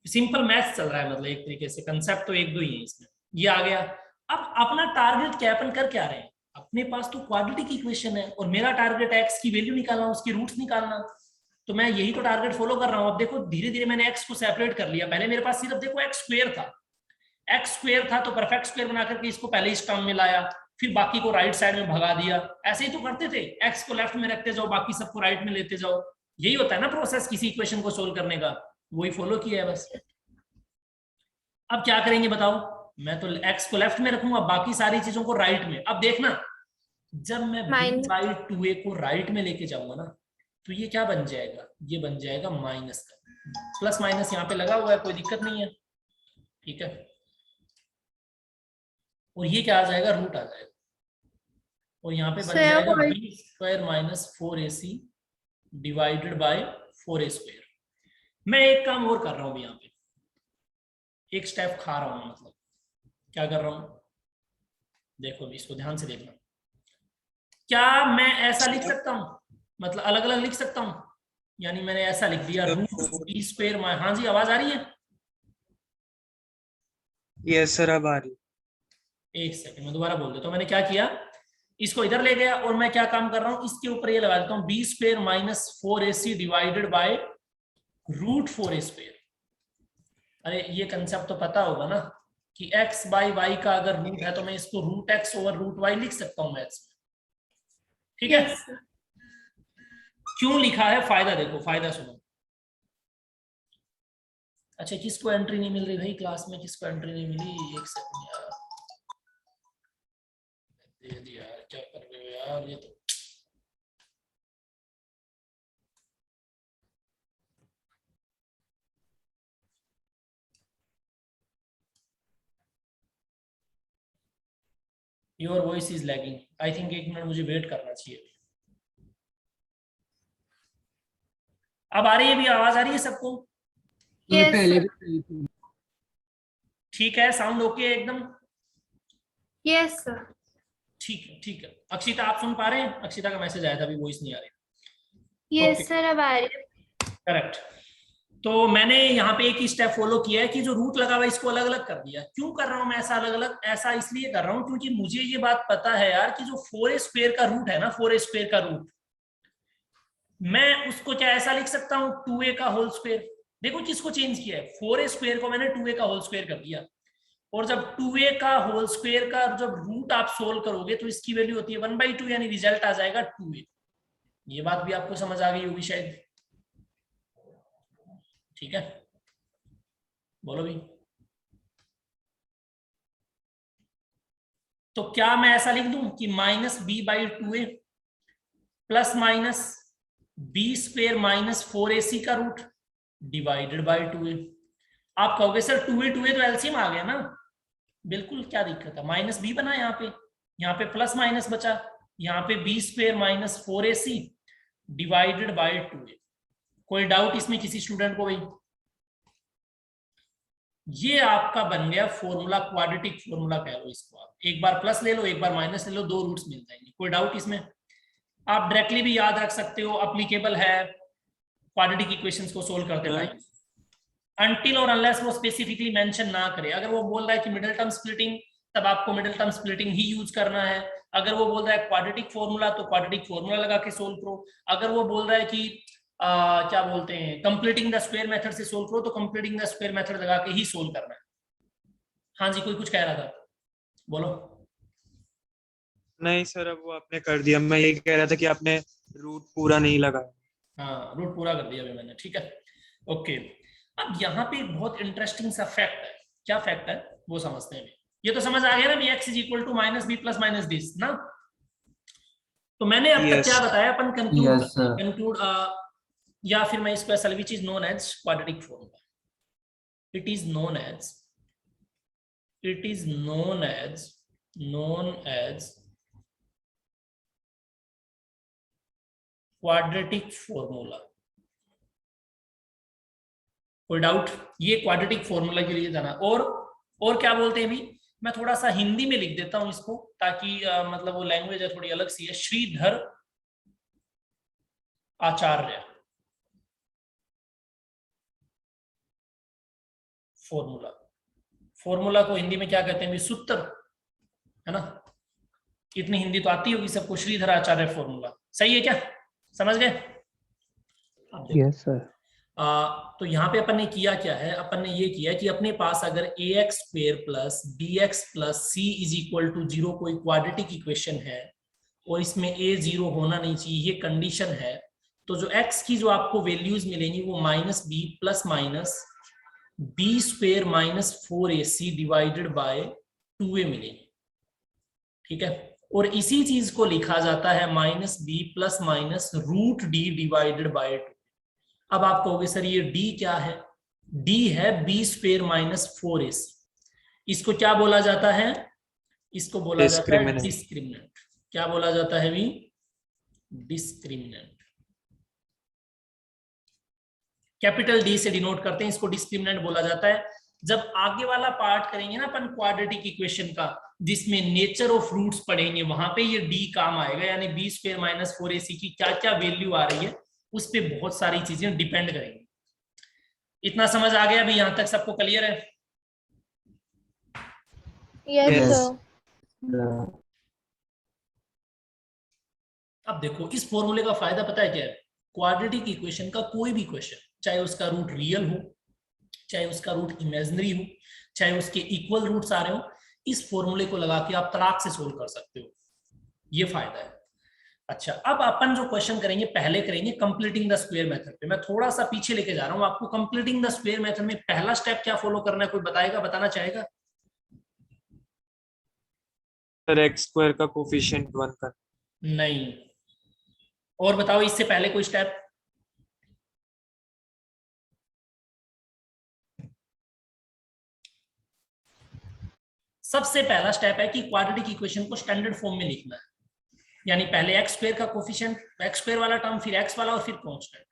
सिंपल मैथ्स चल रहा है, मतलब एक तरीके से कंसेप्ट तो एक दो ही है इसमें। ये आ गया। अब अपना टारगेट क्या, अपन कर क्या रहे हैं, अपने पास तो क्वाड्रेटिक इक्वेशन है, और मेरा टारगेट एक्स की वैल्यू निकालना, उसके रूट्स निकालना। तो मैं यही तो टारगेट फॉलो कर रहा हूं। अब देखो, धीरे धीरे मैंने एक्स को सेपरेट कर लिया। पहले मेरे पास सिर्फ देखो एक्स स्क्वायर था, तो परफेक्ट स्क्वायर बना करके इसको पहले इस टर्म में लाया, फिर बाकी को राइट साइड में भगा दिया। ऐसे ही तो करते थे, एक्स को लेफ्ट में रखते जाओ, बाकी सबको राइट में लेते जाओ। यही होता है ना प्रोसेस किसी इक्वेशन को सोल्व करने का, वही फॉलो किया है बस। अब क्या करेंगे बताओ, मैं तो एक्स को लेफ्ट में रखूंगा, बाकी सारी चीजों को राइट में। अब देखना, जब मैं b/2a को राइट में लेके जाऊंगा ना, तो ये क्या बन जाएगा, ये बन जाएगा माइनस का। प्लस माइनस यहाँ पे लगा हुआ है, कोई दिक्कत नहीं है, ठीक है। और ये क्या आ जाएगा, रूट आ जाएगा, और यहाँ पे बन जाएगा b square minus 4ac divided by 4a square. मैं एक काम और कर रहा हूँ यहाँ पे, एक स्टेप खा रहा हूँ, मतलब क्या कर रहा हूँ, देखो इसको ध्यान से देखना। क्या मैं ऐसा लिख सकता हूँ, मतलब अलग अलग लिख सकता हूँ? यानी मैंने ऐसा लिख दिया, रूट b स्क्वायर। हाँ जी, आवाज आ रही है? यस सर, अब आ रही। एक सेकंड, मैं दोबारा बोल देता हूँ। मैंने क्या किया, इसको इधर ले गया, और मैं क्या काम कर रहा हूँ, इसके ऊपर ये लगा देता हूँ b square minus 4ac divided by root 4a square. अरे ये कंसेप्ट तो पता होगा ना कि x बाई y का अगर रूट है तो मैं इसको root x over root y लिख सकता हूँ मैथ्स में, ठीक है। क्यों लिखा है, फायदा देखो, फायदा सुनो। अच्छा, किसको एंट्री नहीं मिल रही भाई क्लास में, किसको एंट्री नहीं मिली? एक सेकंड यार, दे दिया यार, क्या कर रहे हो यार, ये तो your voice is lagging. I think 1 minute मुझे वेट करना चाहिए। अब आ रही है भी, आवाज आ रही है सबको? ये पहले भी सही थी। ठीक है, साउंड ओके एकदम? Yes sir. ठीक है, ठीक है। अक्षिता आप सुन पा रहे हैं? अक्षिता का मैसेज आया था, अभी वॉइस नहीं आ रही। यस सर, अब आ रही है। करेक्ट। तो मैंने यहाँ पे एक ही स्टेप फॉलो किया है कि जो रूट लगा हुआ है इसको अलग अलग कर दिया। क्यों कर रहा हूं मैं ऐसा अलग अलग? ऐसा इसलिए कर रहा हूं क्योंकि मुझे ये बात पता है यार कि जो 4a स्क्वायर का रूट है ना, 4a स्क्वायर का रूट, मैं उसको क्या ऐसा लिख सकता हूँ, 2a का होल स्क्वायर। देखो किसको चेंज किया है, 4a स्क्वायर को मैंने 2a का होल स्क्वायर कर दिया। और जब 2a का होल स्क्वायर का जब रूट आप सोल्व करोगे तो इसकी वैल्यू होती है 1/2, यानी रिजल्ट आ जाएगा 2a। ये बात भी आपको समझ आ गई होगी शायद, ठीक है। बोलो भी। तो क्या मैं ऐसा लिख दूं कि minus b/2a plus minus b square minus 4ac का रूट डिवाइडेड बाय 2a। आप कहोगे सर 2a तो एलसीएम आ गया ना, बिल्कुल, क्या दिक्कत है, माइनस बी बना यहाँ पे प्लस माइनस बचा, यहाँ पे B square minus 4ac divided by 2a। कोई डाउट इसमें किसी स्टूडेंट को भाई? ये आपका बन गया फॉर्मूला, क्वाड्रेटिक फॉर्मूला कह लो इसको। आप एक बार प्लस ले लो, एक बार माइनस ले लो, दो रूट्स मिल जाएंगे। कोई डाउट इसमें? आप डायरेक्टली भी याद रख सकते हो, अप्लीकेबल है क्वाड्रेटिक इक्वेशंस को सोल्व करते टाइम, अनटिल और अनलेस वो स्पेसिफिकली मेंशन ना करे। अगर वो बोल रहा है कि मिडिल टर्म स्प्लिटिंग, तब आपको मिडिल टर्म स्प्लिटिंग ही यूज करना है। अगर वो बोल रहा है क्वाड्रेटिक फॉर्मूला, तो क्वाड्रेटिक फॉर्मूला लगा के सोल्व करो। अगर वो बोल रहा है कि क्या बोलते हैं, कंप्लीटिंग द स्क्वायर मेथड से सोल्व करो, तो कंप्लीटिंग द स्क्वायर मेथड लगा के ही सोल्व करना है। हाँ जी, कोई कुछ कह रहा था, बोलो। नहीं सर, अब वो आपने कर दिया। मैं ये कह रहा था कि आपने रूट पूरा नहीं लगाया। हाँ, रूट पूरा कर दिया अभी मैंने, ठीक है, ओके। अब यहाँ पे एक बहुत इंटरेस्टिंग सा फैक्ट है। क्या फैक्ट है वो समझते हैं। ये तो समझ आ गया ना, x is equal to minus B plus minus this ना। तो मैंने अब तक क्या बताया, अपन कंक्लूड या फिर मैं इसको असल which is known as quadratic formula. It is known as quadratic formula. कोई डाउट? ये क्वाड्रेटिक फॉर्मूला के लिए जाना। और क्या बोलते हैं अभी, मैं थोड़ा सा हिंदी में लिख देता हूं इसको, ताकि मतलब वो लैंग्वेज है थोड़ी अलग सी है। श्रीधर आचार्य फॉर्मूला को हिंदी में क्या कहते हैं? सूत्र, है ना। इतनी हिंदी तो आती होगी सबको। श्रीधर आचार्य फॉर्मूला, सही है क्या? समझ गए? Yes sir. तो यहाँ पे अपन ने किया क्या है, अपन ने ये किया कि अपने पास अगर ax square plus bx plus c is equal to 0 कोई क्वाड्रेटिक इक्वेशन है, और इसमें a 0 होना नहीं चाहिए, ये कंडीशन है, तो जो x की जो आपको वैल्यूज मिलेंगी वो minus B plus minus B square minus 4ac divided by 2a मिलेंगी, ठीक है। और इसी चीज को लिखा जाता है minus B plus minus root D divided by 2। अब आप कहोगे सर ये d क्या है? d है बी स्क्वायर माइनस 4ac। इसको क्या बोला जाता है? इसको बोला जाता है डिस्क्रिमिनेंट। क्या बोला जाता है भी? डिस्क्रिमिनेंट। कैपिटल डी से डिनोट करते हैं इसको, डिस्क्रिमिनेंट बोला जाता है। जब आगे वाला पार्ट करेंगे ना अपन क्वाड्रेटिक इक्वेशन का, जिसमें नेचर ऑफ रूट्स पढ़ेंगे, वहां पे ये d काम आएगा, यानी बी स्क्वायर माइनस 4ac की क्या क्या वैल्यू आ रही है, उस पे बहुत सारी चीजें डिपेंड करेंगी। इतना समझ आ गया अभी यहाँ तक? सबको क्लियर है? Yes sir. अब देखो, इस फॉर्मूले का फायदा पता है क्या है? क्वाड्रेटिक इक्वेशन का कोई भी क्वेश्चन, चाहे उसका रूट रियल हो, चाहे उसका रूट इमेजिनरी हो, चाहे उसके इक्वल रूट्स आ रहे हो, इस फॉर्मूले को लगा के आप तड़ाक से सोल्व कर सकते हो। ये फायदा है। अच्छा, अब अपन जो क्वेश्चन करेंगे, पहले करेंगे कंप्लीटिंग द स्क्वायर मेथड पे। मैं थोड़ा सा पीछे लेके जा रहा हूं आपको। कंप्लीटिंग द स्क्वायर मेथड में पहला स्टेप क्या फॉलो करना है, कोई बताएगा, बताना चाहेगा? सर x स्क्वायर का कोफिशिएंट 1 कर। नहीं, और बताओ इससे पहले कोई स्टेप? सबसे पहला स्टेप है कि क्वाड्रेटिक इक्वेशन को स्टैंडर्ड फॉर्म में लिखना है, यानी पहले एक्स स्क्वायर का कोफिशिएंट, एक्स स्क्वायर वाला टर्म, फिर एक्स वाला, और फिर कांस्टेंट।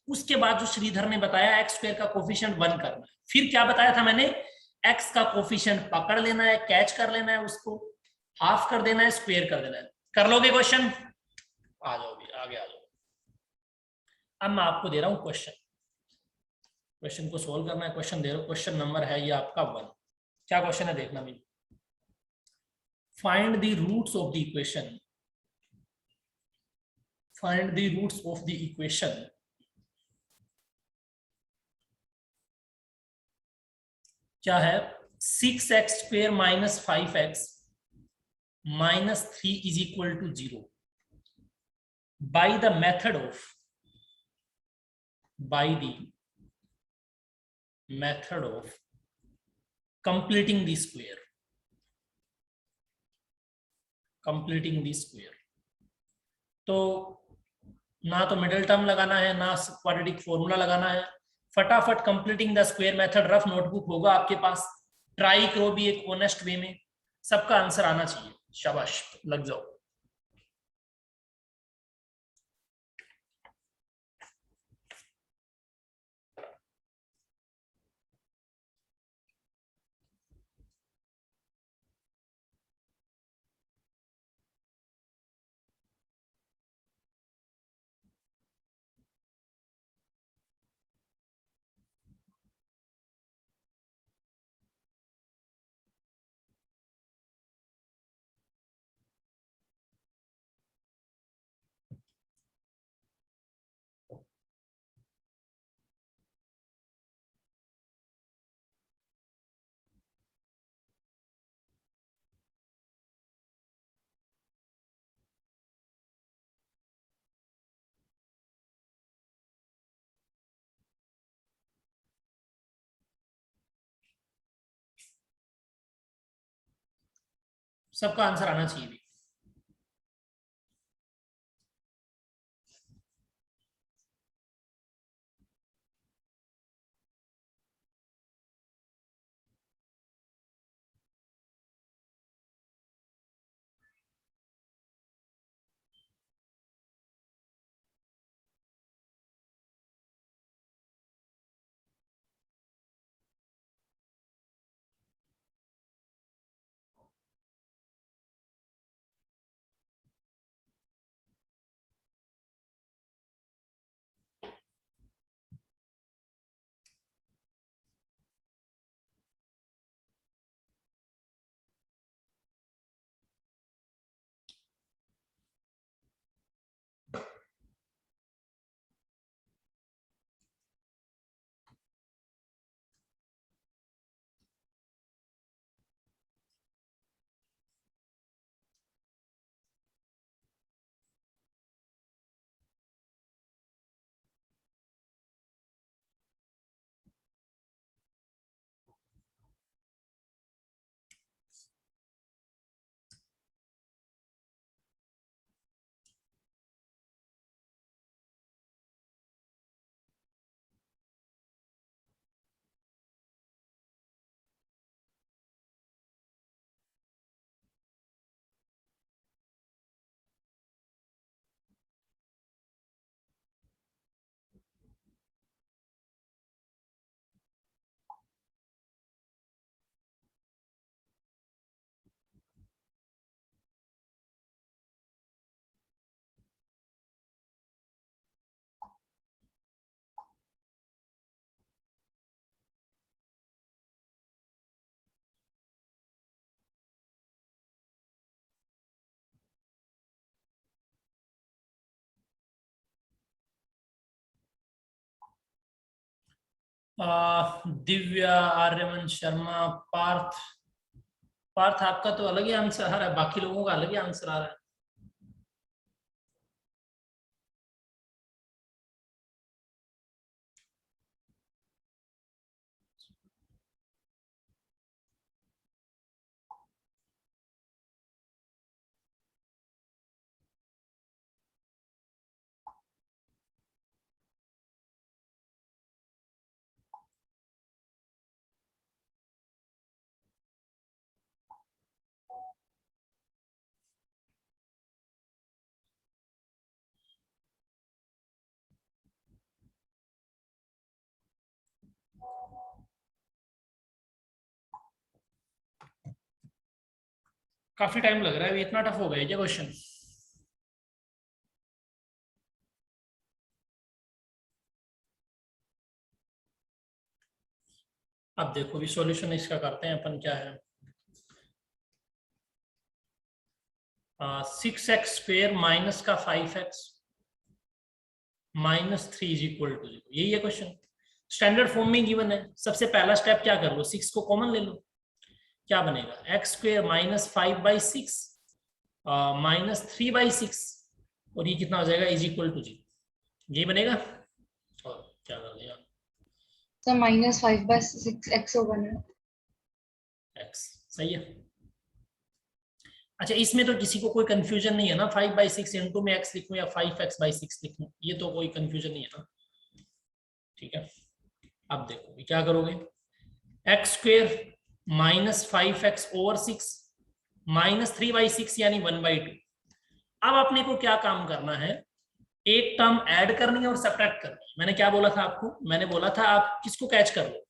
उसके बाद जो श्रीधर ने बताया एक्स स्क्वायर का कोफिशिएंट 1 करना है। फिर क्या बताया था मैंने? एक्स का कोफिशिएंट पकड़ लेना है, कैच कर लेना है, उसको हाफ कर देना है, स्क्वायर कर देना है। कर लोगे क्वेश्चन? आ जाओ भी, आगे आ जाओ। अब मैं आपको दे रहा हूं क्वेश्चन को सोल्व करना है। क्वेश्चन दे रहा हूं, क्वेश्चन नंबर है ये आपका 1। क्या क्वेश्चन है देखना भी। Find the roots of the equation, find the roots of the equation क्या है? 6x square minus 5x minus 3 is equal to 0 by the method of completing the square. तो ना तो मिडिल टर्म लगाना है, ना क्वाड्रेटिक फॉर्मूला लगाना है, फटाफट completing the square method rough notebook होगा आपके पास, ट्राई करो भी एक ऑनेस्ट वे में, सबका आंसर आना चाहिए। शाबाश, लग जाओ। सबका आंसर आना चाहिए भी। दिव्या, आर्यमन शर्मा, पार्थ। पार्थ आपका तो अलग ही आंसर आ रहा है, बाकी लोगों का अलग ही आंसर आ रहा है। काफी टाइम लग रहा है, इतना टफ हो गया क्या क्वेश्चन? अब देखो भी सॉल्यूशन इसका करते हैं अपन, क्या है। 6x स्क्वेयर माइनस का 5x minus 3 is equal to 0, यही है क्वेश्चन। स्टैंडर्ड फॉर्म में गिवन है। सबसे पहला स्टेप क्या कर लो, 6 को कॉमन ले लो, क्या बनेगा एक्स स्क्वेयर माइनस 5/6 माइनस 3/6, और ये कितना हो जाएगा इज इक्वल टू 0, यही बनेगा। और क्या कर दिया सर -5/6 x होगा ना, x, सही है। अच्छा, इसमें तो किसी को कोई कंफ्यूजन नहीं है ना, 5/6 इंटू में x लिखूं या 5x/6 लिखूं, ये तो कोई कंफ्यूजन नहीं है ना, ठीक है। अब देखो क्या करोगे, x square minus 5x over 6 minus 3/6 यानी 1/2। अब अपने को क्या काम करना है, एक टर्म ऐड करनी है और सब्ट्रैक्ट करनी है। मैंने क्या बोला था आपको, मैंने बोला था आप किसको कैच कर लो,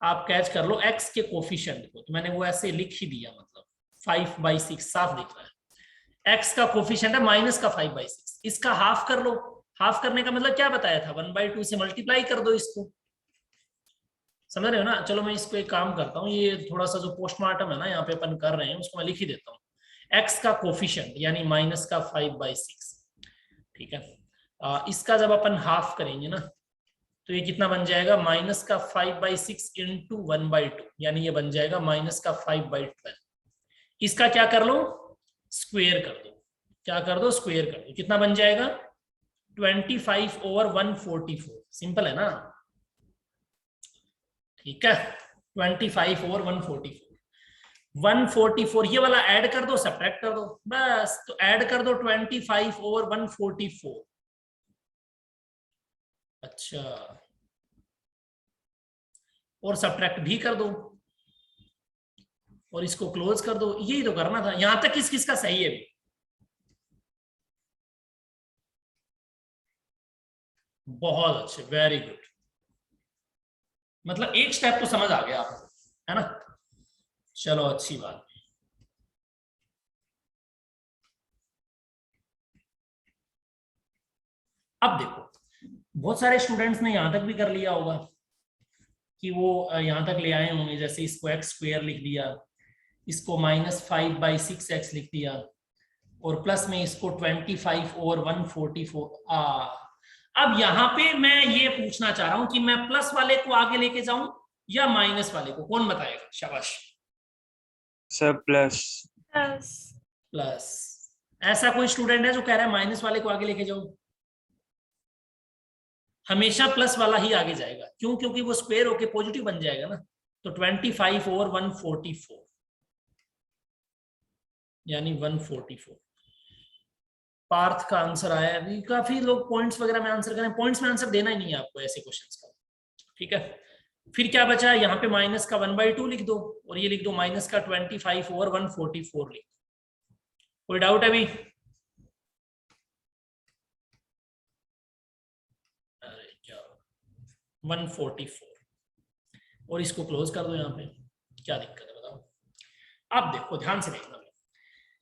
आप कैच कर लो x के कोफिशिएंट को, तो मैंने वो ऐसे लिख ही दिया, मतलब 5/6 साफ दिख रहा है। x का कोफिशिएंट है माइनस का 5/6, इसका हाफ कर लो। हाफ करने का मतलब क्या बताया था, 1/2 से मल्टीप्लाई कर दो इसको, समझ रहे हो ना। चलो मैं इसको एक काम करता हूँ, ये थोड़ा सा जो पोस्टमार्टम है ना यहाँ पे अपन कर रहे हैं उसको मैं लिख ही देता हूँ। x का कोफिशिएंट यानी माइनस का 5/6, ठीक है। इसका जब अपन हाफ करेंगे ना तो ये कितना बन जाएगा, माइनस का 5/6 इंटू 1/2 यानी ये बन जाएगा माइनस का 5/12। इसका क्या कर लो, स्क्वायर कर दो। क्या कर दो, स्क्वायर कर दो। कितना बन जाएगा, 25 ओवर 144। सिंपल है ना, ठीक है। 25 ओवर 144 ये वाला ऐड कर दो, सब्ट्रैक्ट कर दो बस। तो ऐड कर दो 25 ओवर 144। अच्छा, और सब्ट्रैक्ट भी कर दो और इसको क्लोज कर दो। यही तो करना था। यहां तक किस किस का सही है भी? बहुत अच्छे, वेरी गुड। मतलब एक स्टेप तो समझ आ गया आपको, है ना। चलो अच्छी बात। अब देखो, बहुत सारे स्टूडेंट्स ने यहां तक भी कर लिया होगा कि वो यहां तक ले आए होंगे, जैसे इसको एक्स स्क्वायर लिख दिया, इसको माइनस 5/6x लिख दिया और प्लस में इसको 25 ओवर 144। अब यहां पे मैं ये पूछना चाह रहा हूं कि मैं प्लस वाले को आगे लेके जाऊं या माइनस वाले को, कौन बताएगा? शाबाश सर प्लस। प्लस। प्लस। ऐसा कोई स्टूडेंट है जो कह रहा है माइनस वाले को आगे लेके जाऊं? हमेशा प्लस वाला ही आगे जाएगा, क्यों? क्योंकि वो स्क्वायर होके पॉजिटिव बन जाएगा ना। तो 25 ओवर 144 यानी 144 पार्थ का आंसर आया है। अभी काफी लोग पॉइंट्स वगैरह में आंसर करें, पॉइंट्स में आंसर देना ही नहीं है आपको ऐसे क्वेश्चंस का, ठीक है। फिर क्या बचा, यहाँ पे माइनस का 1/2 लिख दो और ये लिख दो माइनस का 25 ओवर 144 लिख दो। कोई डाउट है अभी? अरे क्या 144 और इसको क्लोज कर दो। यहाँ पे क्या दिक्कत है बताओ? अब देखो ध्यान से देखना,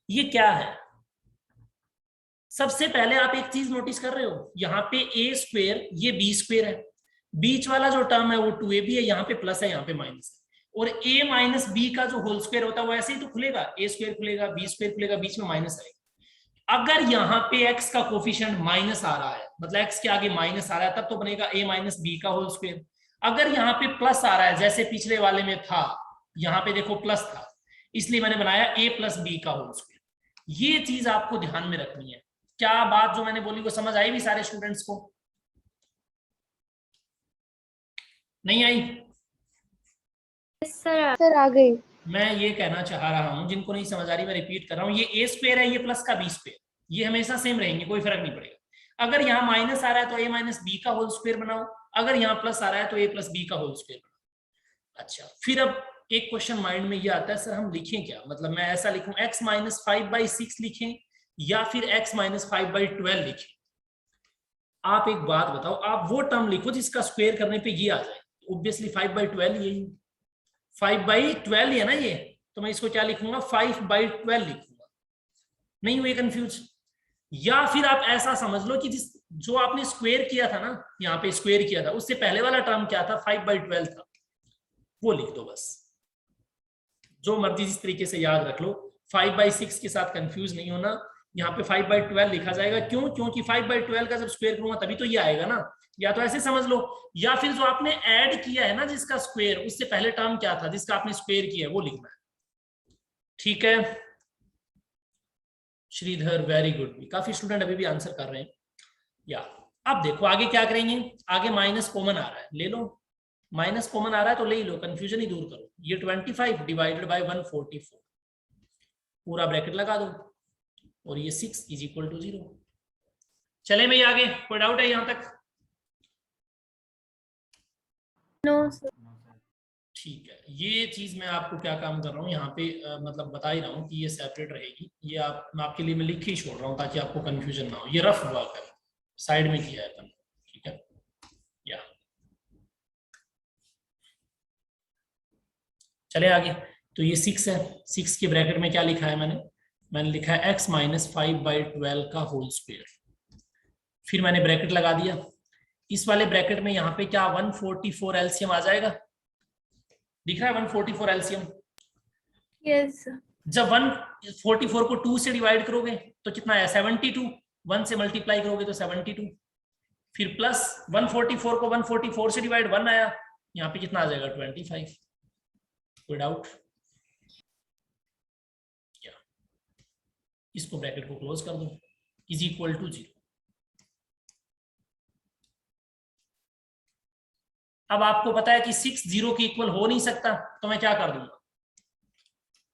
ये क्या है। सबसे पहले आप एक चीज नोटिस कर रहे हो, यहाँ पे a स्क्वायर ये b स्क्वायर है, बीच वाला जो टर्म है वो 2ab है, यहाँ पे प्लस है यहाँ पे माइनस है, और a माइनस b का जो होल स्क्वायर होता है वो ऐसे ही तो खुलेगा, a स्क्वायर खुलेगा b स्क्वायर खुलेगा, बीच में माइनस आएगा। अगर यहाँ पे x का कोफिशिएंट माइनस आ रहा है, मतलब x के आगे माइनस आ रहा है, तब तो बनेगा a माइनस b का होल स्क्वायर। अगर यहाँ पे प्लस आ रहा है, जैसे पिछले वाले में था, यहाँ पे देखो प्लस था, इसलिए मैंने बनाया a प्लस b का होल स्क्वायर। ये चीज आपको ध्यान में रखनी है। क्या बात जो मैंने बोली वो समझ आई भी सारे स्टूडेंट्स को? नहीं आई? सर आ गई। मैं ये कहना चाह रहा हूं, जिनको नहीं समझ आ रही मैं रिपीट कर रहा हूं, ये a स्क्वायर है, ये प्लस का b स्क्वायर, ये हमेशा सेम रहेंगे, कोई फर्क नहीं पड़ेगा। अगर यहाँ माइनस आ रहा है तो a माइनस b का होल स्क्वायर बनाओ, अगर यहाँ प्लस आ रहा है तो a प्लस b का होल स्क्वायर बनाओ। अच्छा, फिर अब एक क्वेश्चन माइंड में ये आता है, सर हम लिखें क्या? मतलब मैं ऐसा लिखूं x माइनस 5/6 लिखें या फिर x माइनस 5/12 लिखें? आप एक बात बताओ, आप वो टर्म लिखो जिसका स्क्वायर करने पे ये आ जाए। ऑब्वियसली 5/12 यही 5/12 है ना ये, तो मैं इसको क्या लिखूंगा, 5/12 लिखूंगा। नहीं हुए कंफ्यूज? या फिर आप ऐसा समझ लो कि जो आपने स्क्वायर किया था ना, यहाँ पे स्क्वायर किया था, उससे पहले वाला टर्म क्या था, 5/12 था, वो लिख दो बस। जो मर्जी जिस तरीके से याद रख लो, 5/6 के साथ कंफ्यूज नहीं होना। यहाँ पे 5/12 लिखा जाएगा, क्यों? क्योंकि 5/12 का जब स्क्वायर करूंगा तभी तो ये आएगा ना। या तो ऐसे समझ लो, या फिर जो आपने ऐड किया है ना जिसका स्क्वायर, उससे पहले टर्म क्या था जिसका आपने स्क्वायर किया है वो लिखना है, ठीक है। श्रीधर वेरी गुड, काफी स्टूडेंट अभी भी आंसर कर रहे हैं। या अब देखो आगे क्या करेंगे, आगे माइनस कॉमन आ रहा है, ले लो। माइनस कॉमन आ रहा है तो ले ही लो, कंफ्यूजन ही दूर करो। ये 25 डिवाइडेड बाय 144 पूरा ब्रैकेट लगा दो और ये 6 इज इक्वल टू 0। चले भाई आगे, कोई डाउट है यहां तक? No, sir. ठीक है, ये चीज मैं आपको क्या काम कर रहा हूँ यहाँ पे मतलब बता ही रहा हूँ कि ये सेपरेट रहेगी। ये मैं आपके लिए मैं लिख ही छोड़ रहा हूँ ताकि आपको कंफ्यूजन ना हो। ये रफ वर्क है, साइड में किया है अपन, ठीक है। या चले आगे। तो ये 6 है, 6 के ब्रैकेट में क्या लिखा है मैंने लिखा है x माइनस 5/12 का होल स्क्वायर। फिर मैंने ब्रैकेट लगा दिया। इस वाले ब्रैकेट में यहाँ पे क्या 144 एलसीएम आ जाएगा, दिख रहा है 144 एलसीएम। Yes, sir. जब 144 को 2 से डिवाइड करोगे तो कितना है 72, 1 से मल्टीप्लाई करोगे तो 72, फिर प्लस 144 को 144 से डिवाइड 1 आया, यहाँ पे कितना आ जाएगा 25। कोई डाउट? इसको ब्रैकेट को क्लोज कर दो, इज इक्वल टू 0। अब आपको पता है कि 6 0 के इक्वल हो नहीं सकता, तो मैं क्या कर दूंगा,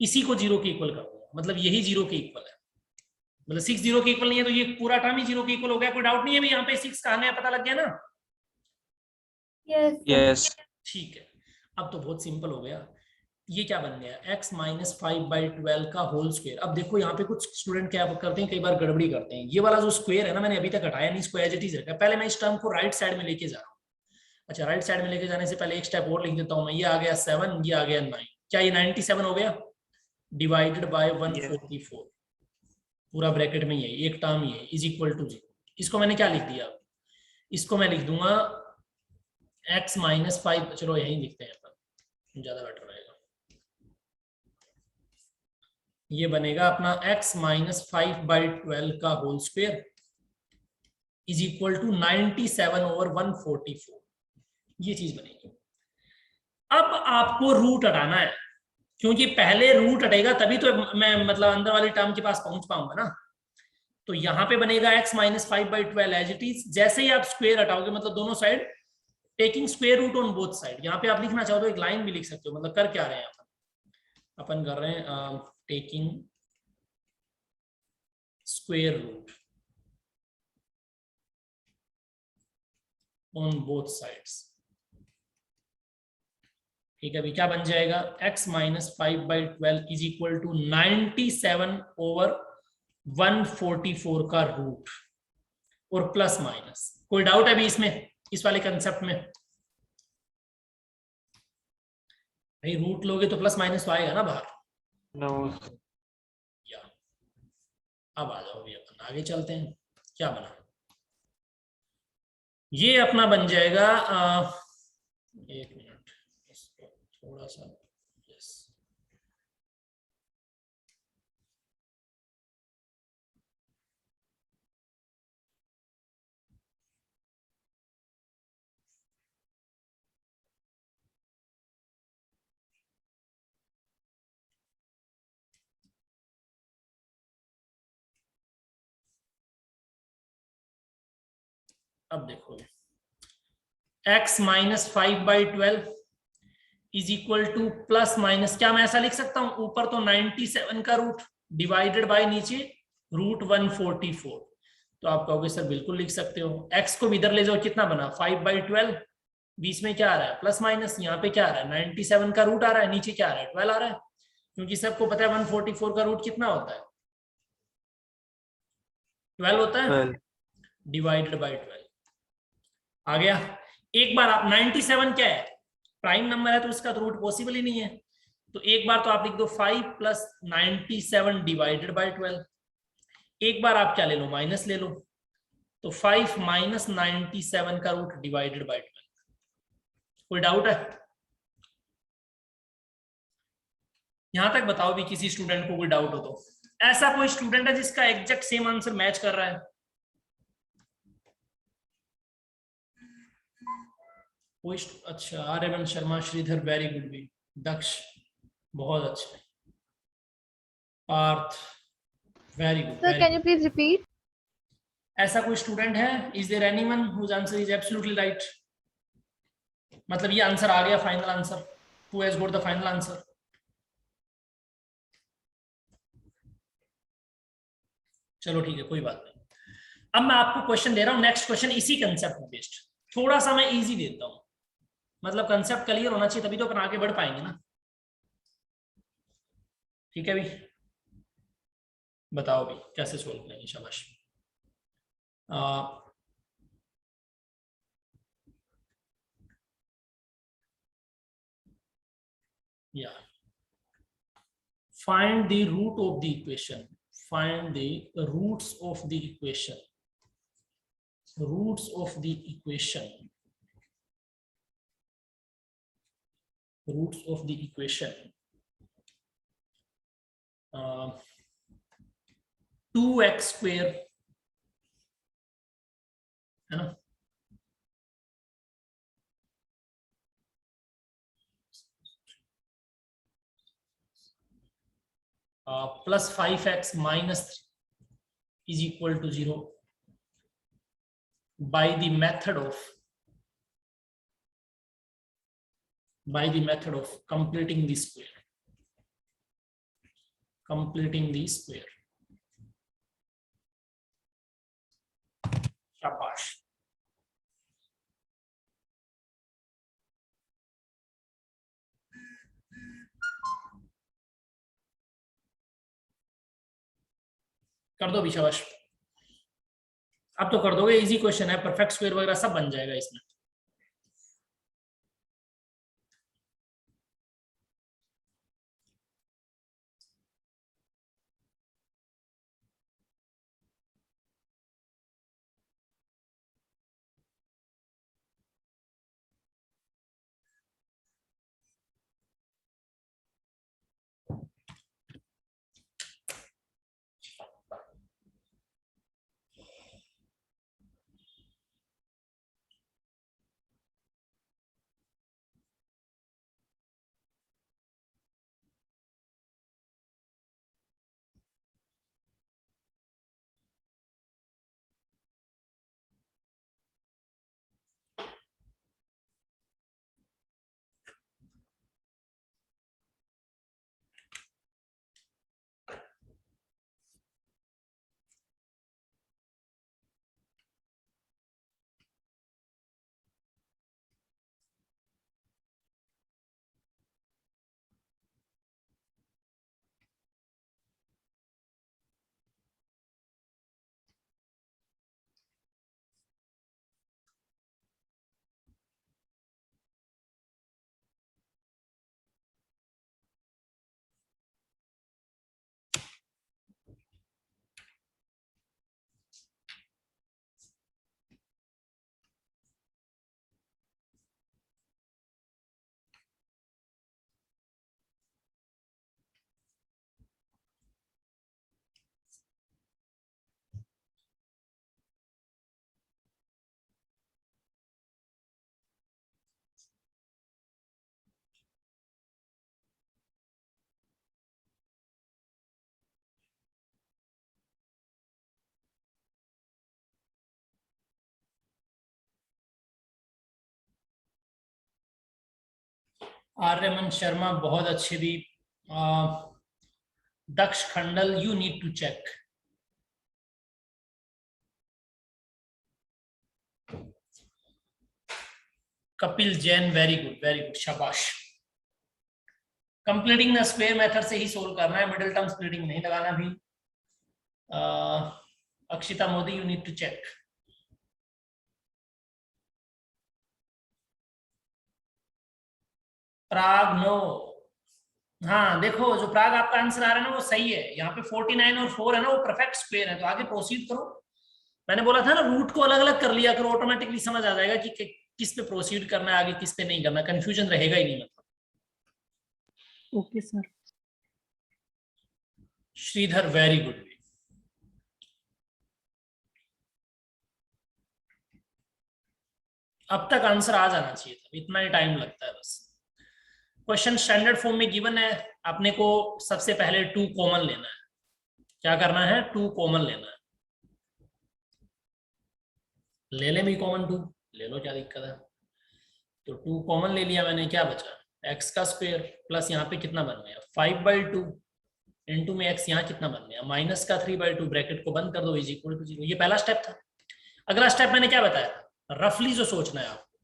इसी को 0 के इक्वल कर दूंगा, मतलब यही 0 के इक्वल है। मतलब 6 0 के इक्वल नहीं है तो ये पूरा टर्म ही 0 के इक्वल हो गया। कोई डाउट नहीं है भाई, यहाँ पे 6 कहाँ है पता लग गया ना? Yes, sir. यस ठीक है, अब तो बहुत सिंपल हो गया। ये क्या बन गया x माइनस 5/12 का होल स्क्वायर। अब देखो यहाँ पे कुछ स्टूडेंट क्या करते हैं, कई बार गड़बड़ी करते हैं। ये वाला जो स्क्वायर है ना, मैंने अभी तक हटाया नहीं, इसको एज इट इज रखा। पहले मैं इस टर्म को राइट साइड में लेके जा रहा हूँ। अच्छा, राइट साइड में लेके जाने से पहले एक स्टेप और लिख देता हूँ मैं। ये आ गया 7, ये आ गया 9। क्या ये 97 हो गया? डिवाइडेड बाय 144, पूरा ब्रैकेट में ये एक टर्म ये इज इक्वल टू 0। इसको मैंने क्या लिख दिया, इसको मैं लिख दूंगा x माइनस 5, चलो यही लिखते हैं अपन, ज्यादा बेटर रहेगा। ये बनेगा अपना x माइनस 5/12 का whole square is equal to 97 over 144। ये चीज बनेगी। अब आपको रूट हटाना है, क्योंकि पहले रूट हटेगा तभी तो मैं मतलब अंदर वाली टर्म के पास पहुंच पाऊंगा ना। तो यहाँ पे बनेगा x minus 5/12 as it is. जैसे ही आप स्क्वायर हटाओगे, मतलब दोनों side taking square root on both side. यहाँ पे आप लिखना चाहो तो एक लाइन भी लिख सकते हो। मतलब कर क्या रहे हैं अपन कर रहे हैं taking square root on both sides. ठीक है, अभी क्या बन जाएगा, x minus 5/12 is equal to 97 over 144 का रूट और प्लस माइनस। कोई डाउट है अभी इसमें, इस वाले कंसेप्ट में? भाई रूट लोगे तो प्लस माइनस तो आएगा ना बाहर। नो या अब आ जाओ, अपन आगे चलते हैं। क्या बना, ये अपना बन जाएगा एक मिनट, इसको थोड़ा सा यस, अब देखो x minus 5/12 is equal two plus minus, क्या मैं ऐसा लिख सकता हूं, ऊपर तो 97 का रूट डिवाइडेड बाय नीचे रूट 144। तो आप कहोगे सर बिल्कुल लिख सकते हो। x को इधर ले जाओ, कितना बना 5/12, बीच में क्या आ रहा है प्लस माइनस, यहाँ पे क्या आ रहा है 97 का रूट आ रहा है, नीचे क्या आ रहा है 12 आ रहा है, क्योंकि सबको पता है 144 का रूट कितना होता है 12 होता है, डिवाइडेड बाय 12 आ गया। एक बार आप 97 क्या है, प्राइम नंबर है तो उसका तो रूट पॉसिबल ही नहीं है, तो एक बार तो आप लिख दो 5 प्लस 97 डिवाइडेड बाय 12। एक बार आप क्या ले लो, माइनस ले लो, तो 5 माइनस 97 का रूट डिवाइडेड बाय 12। कोई डाउट है? यहां तक बताओ भी किसी स्टूडेंट को कोई डाउट हो तो। ऐसा कोई स्टूडेंट है जिसका एग्जैक्ट सेम आंसर मैच कर रहा है? कोई अच्छा, आर्यवन शर्मा, श्रीधर वेरी गुड, भी दक्ष बहुत अच्छा, Parth very good. Sir, can you please repeat? ऐसा कोई स्टूडेंट है, is there anyone whose answer is absolutely right? मतलब ये आंसर आ गया final answer, who has got the final answer? चलो ठीक है, कोई बात नहीं। अब मैं आपको क्वेश्चन दे रहा हूं, नेक्स्ट क्वेश्चन इसी कंसेप्ट में बेस्ड, थोड़ा सा मैं इजी देता हूं। मतलब कंसेप्ट क्लियर होना चाहिए, तभी तो अपन आगे बढ़ पाएंगे ना। ठीक है भी, बताओ भी कैसे सोल्व करेंगे। शाबाश। या find the root of the equation, find the roots of the equation, roots of the equation, roots of the equation. 2x square है ना, plus 5x minus 3 is equal to 0 by the method of completing the square, completing the square. शाबाश। कर दो भी, शाबाश। अब तो कर दोगे, इजी क्वेश्चन है, परफेक्ट स्क्वायर वगैरह सब बन जाएगा इसमें। आर्यमन शर्मा बहुत अच्छे दी। Daksh Khandal, you need to check. Kapil Jain, very good, शाबाश। कंप्लीटिंग द स्क्वायर मेथड से ही सोल्व करना है, मिडिल टर्म स्प्लिटिंग नहीं लगाना भी। Akshita Modi, you need to check. Prag, no. हाँ देखो, जो प्राग आपका आंसर आ रहा है ना वो सही है। यहाँ पे 49 और 4 है ना, वो परफेक्ट स्क्वायर है, तो आगे प्रोसीड करो। मैंने बोला था ना, रूट को अलग अलग कर लिया करो, ऑटोमेटिकली समझ आ जाएगा कि किस पे प्रोसीड करना है, आगे किस पे नहीं करना, कंफ्यूजन रहेगा ही नहीं। मतलब okay sir. Shridhar, very good. अब तक आंसर आ जाना चाहिए था, इतना ही टाइम लगता है बस। क्वेश्चन स्टैंडर्ड फॉर्म में गिवन है, आपने को सबसे पहले 2 कॉमन लेना है। क्या करना है? 2 कॉमन लेना है। ले ले भी कॉमन 2, ले लो, क्या दिक्कत है। तो 2 कॉमन ले लिया मैंने, क्या बचा? x का स्क्वायर प्लस यहाँ पे कितना बन गया 5/2 इंटू में x, यहाँ कितना बन गया माइनस का 3/2, ब्रैकेट को बंद कर दो, इज इक्वल टू 0। ये पहला स्टेप था। अगला स्टेप मैंने क्या बताया था? रफली जो सोचना है आपको,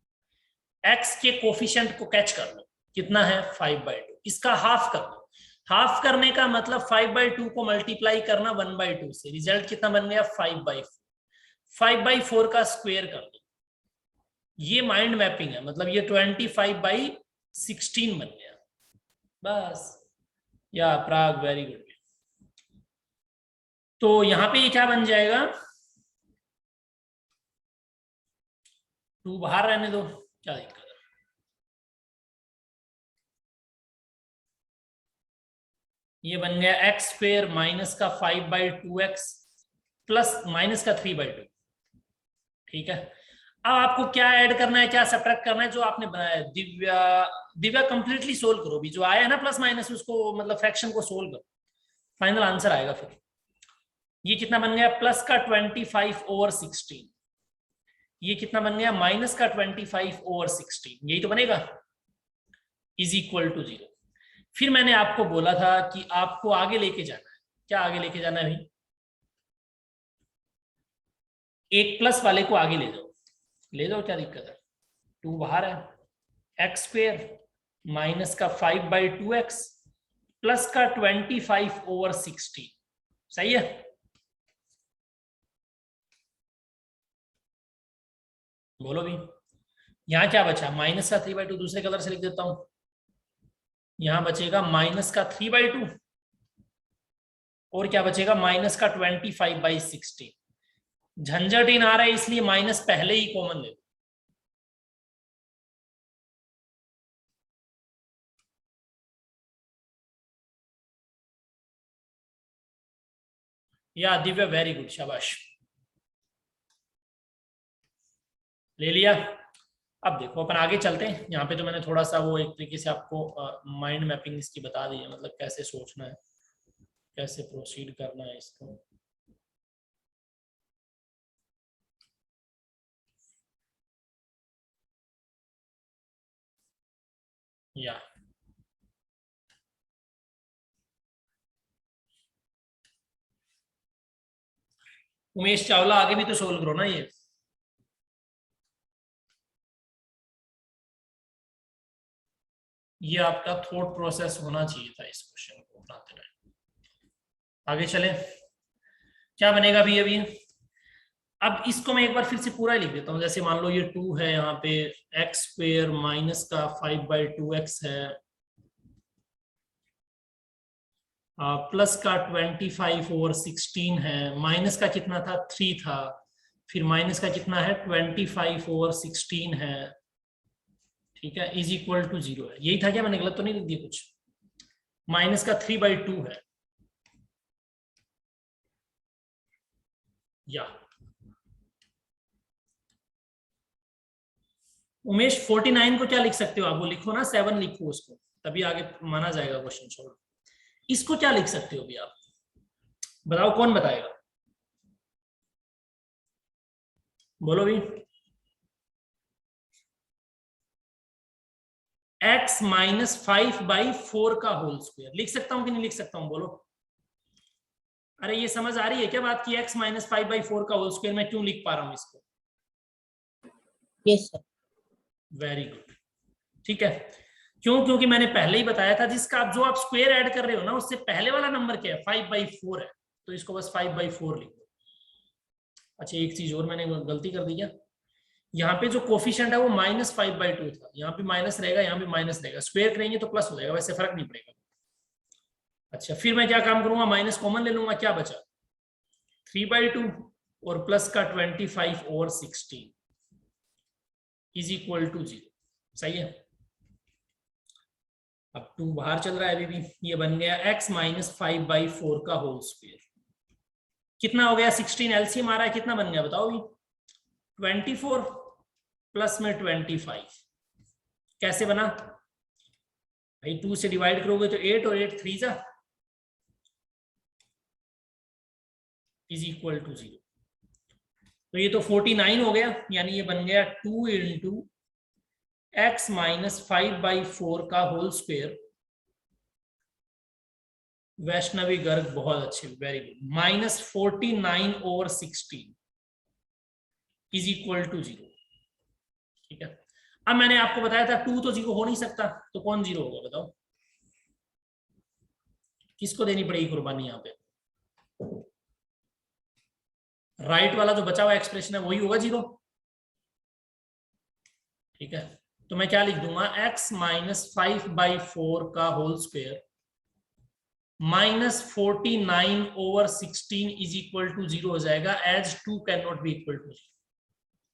x के कोफिशिएंट को कैच कर लो, कितना है 5/2, इसका हाफ कर लो। हाफ करने का मतलब 5/2 को मल्टीप्लाई करना 1/2 से, रिजल्ट कितना बन गया 5/4। 5/4 का स्क्वायर कर दो, ये माइंड मैपिंग है, मतलब ये 25/16 बन गया बस। या प्राग वेरी गुड। तो यहां पे ये क्या बन जाएगा, 2 बाहर रहने दो, क्या दिक्कत है। ये बन गया एक्स स्क्वायर माइनस का 5/2x प्लस माइनस का 3/2। ठीक है, अब आपको क्या ऐड करना है, क्या सब्ट्रैक्ट करना है, जो आपने बनाया है। दिव्या कंप्लीटली सोल्व करो भी, जो आया है ना प्लस माइनस, उसको मतलब फ्रैक्शन को सोल्व करो, फाइनल आंसर आएगा। फिर ये कितना बन गया, प्लस का 25/16, ये कितना बन गया माइनस का 25/16, यही तो बनेगा, इज इक्वल टू 0। फिर मैंने आपको बोला था कि आपको आगे लेके जाना है, क्या आगे लेके जाना है भाई, एक प्लस वाले को आगे ले जाओ, ले जाओ, क्या दिक्कत है। 2 बाहर है, एक्स स्क्वायर माइनस का 5/2x प्लस का 25/16, सही है। बोलो भी, यहां क्या बचा, माइनस का 3/2, दूसरे कलर से लिख देता हूं, यहां बचेगा माइनस का 3/2 और क्या बचेगा माइनस का 25/16। झंझट इन आ रहा है इसलिए माइनस पहले ही कॉमन ले लो। या दिव्या वेरी गुड, शाबाश, ले लिया। अब देखो अपन आगे चलते हैं, यहाँ पे तो मैंने थोड़ा सा वो एक तरीके से आपको माइंड मैपिंग इसकी बता दी है, मतलब कैसे सोचना है, कैसे प्रोसीड करना है इसको। या उमेश चावला, आगे भी तो सोल्व करो ना ये आपका थॉट प्रोसेस होना चाहिए था इस क्वेश्चन को बनाते रहे। आगे चले, क्या बनेगा भी अभी। अब इसको मैं एक बार फिर से पूरा लिख देता हूँ, जैसे मान लो ये 2 है, यहाँ पे एक्स स्क्वायर माइनस का 5/2x है, प्लस का 25/16 है, माइनस का कितना था 3 था, फिर माइनस का कितना है 25/16 है, ठीक है, इज इक्वल टू 0 है। यही था क्या, मैंने गलत तो नहीं लिख दिया कुछ, माइनस का 3/2 है। या उमेश 49 को क्या लिख सकते हो आप, वो लिखो ना 7 लिखो उसको, तभी आगे माना जाएगा क्वेश्चन सॉल्व। इसको क्या लिख सकते हो भी आप, बताओ कौन बताएगा, बोलो भी। x माइनस 5/4 का होल स्क्वायर लिख सकता हूं कि नहीं लिख सकता हूं, बोलो। अरे ये समझ आ रही है क्या बात की x माइनस 5/4 का होल स्क्वायर मैं क्यों लिख पा रहा हूं इसको। Yes sir. वेरी गुड, ठीक है, क्यों, क्योंकि मैंने पहले ही बताया था जिसका आप जो आप स्क्वायर ऐड कर रहे हो ना, उससे पहले वाला नंबर क्या है 5/4 है, तो इसको बस 5/4 लिख दो। अच्छा एक चीज और मैंने गलती कर दी क्या, यहाँ पे जो कोफिशिएंट है वो -5/2 था, यहाँ पे माइनस रहेगा, यहाँ पे माइनस रहेगा, स्क्वायर करेंगे तो प्लस हो जाएगा, वैसे फर्क नहीं पड़ेगा। अच्छा फिर मैं क्या काम करूंगा, माइनस कॉमन ले लूंगा, क्या बचा 3/2 और प्लस का 25/16 इज इक्वल टू 0, सही है। अब 2 बाहर चल रहा है अभी भी, ये बन गया x माइनस 5/4 का होल स्क्वायर, कितना हो गया 16, एलसीएम आ रहा है, कितना बन गया बताओ भी, 24 प्लस में 25, कैसे बना भाई, 2 से डिवाइड करोगे तो 8 और 8 3 जा इज इक्वल टू 0, तो ये तो 49 हो गया, यानी ये बन गया 2 इंटू x माइनस 5/4 का होल स्क्वायर। वैष्णवी गर्ग बहुत अच्छे, very good, -49/16 is equal to 0, ठीक है। अब मैंने आपको बताया था 2 तो 0 हो नहीं सकता, तो कौन 0 होगा बताओ, किसको देनी पड़ेगी कुर्बानी यहाँ पे? राइट वाला जो बचा हुआ एक्सप्रेशन है वही होगा 0। ठीक है, तो मैं क्या लिख दूंगा, x माइनस 5/4 का whole square minus 49/16 is equal to 0 हो जाएगा, as 2 can not be equal to 0।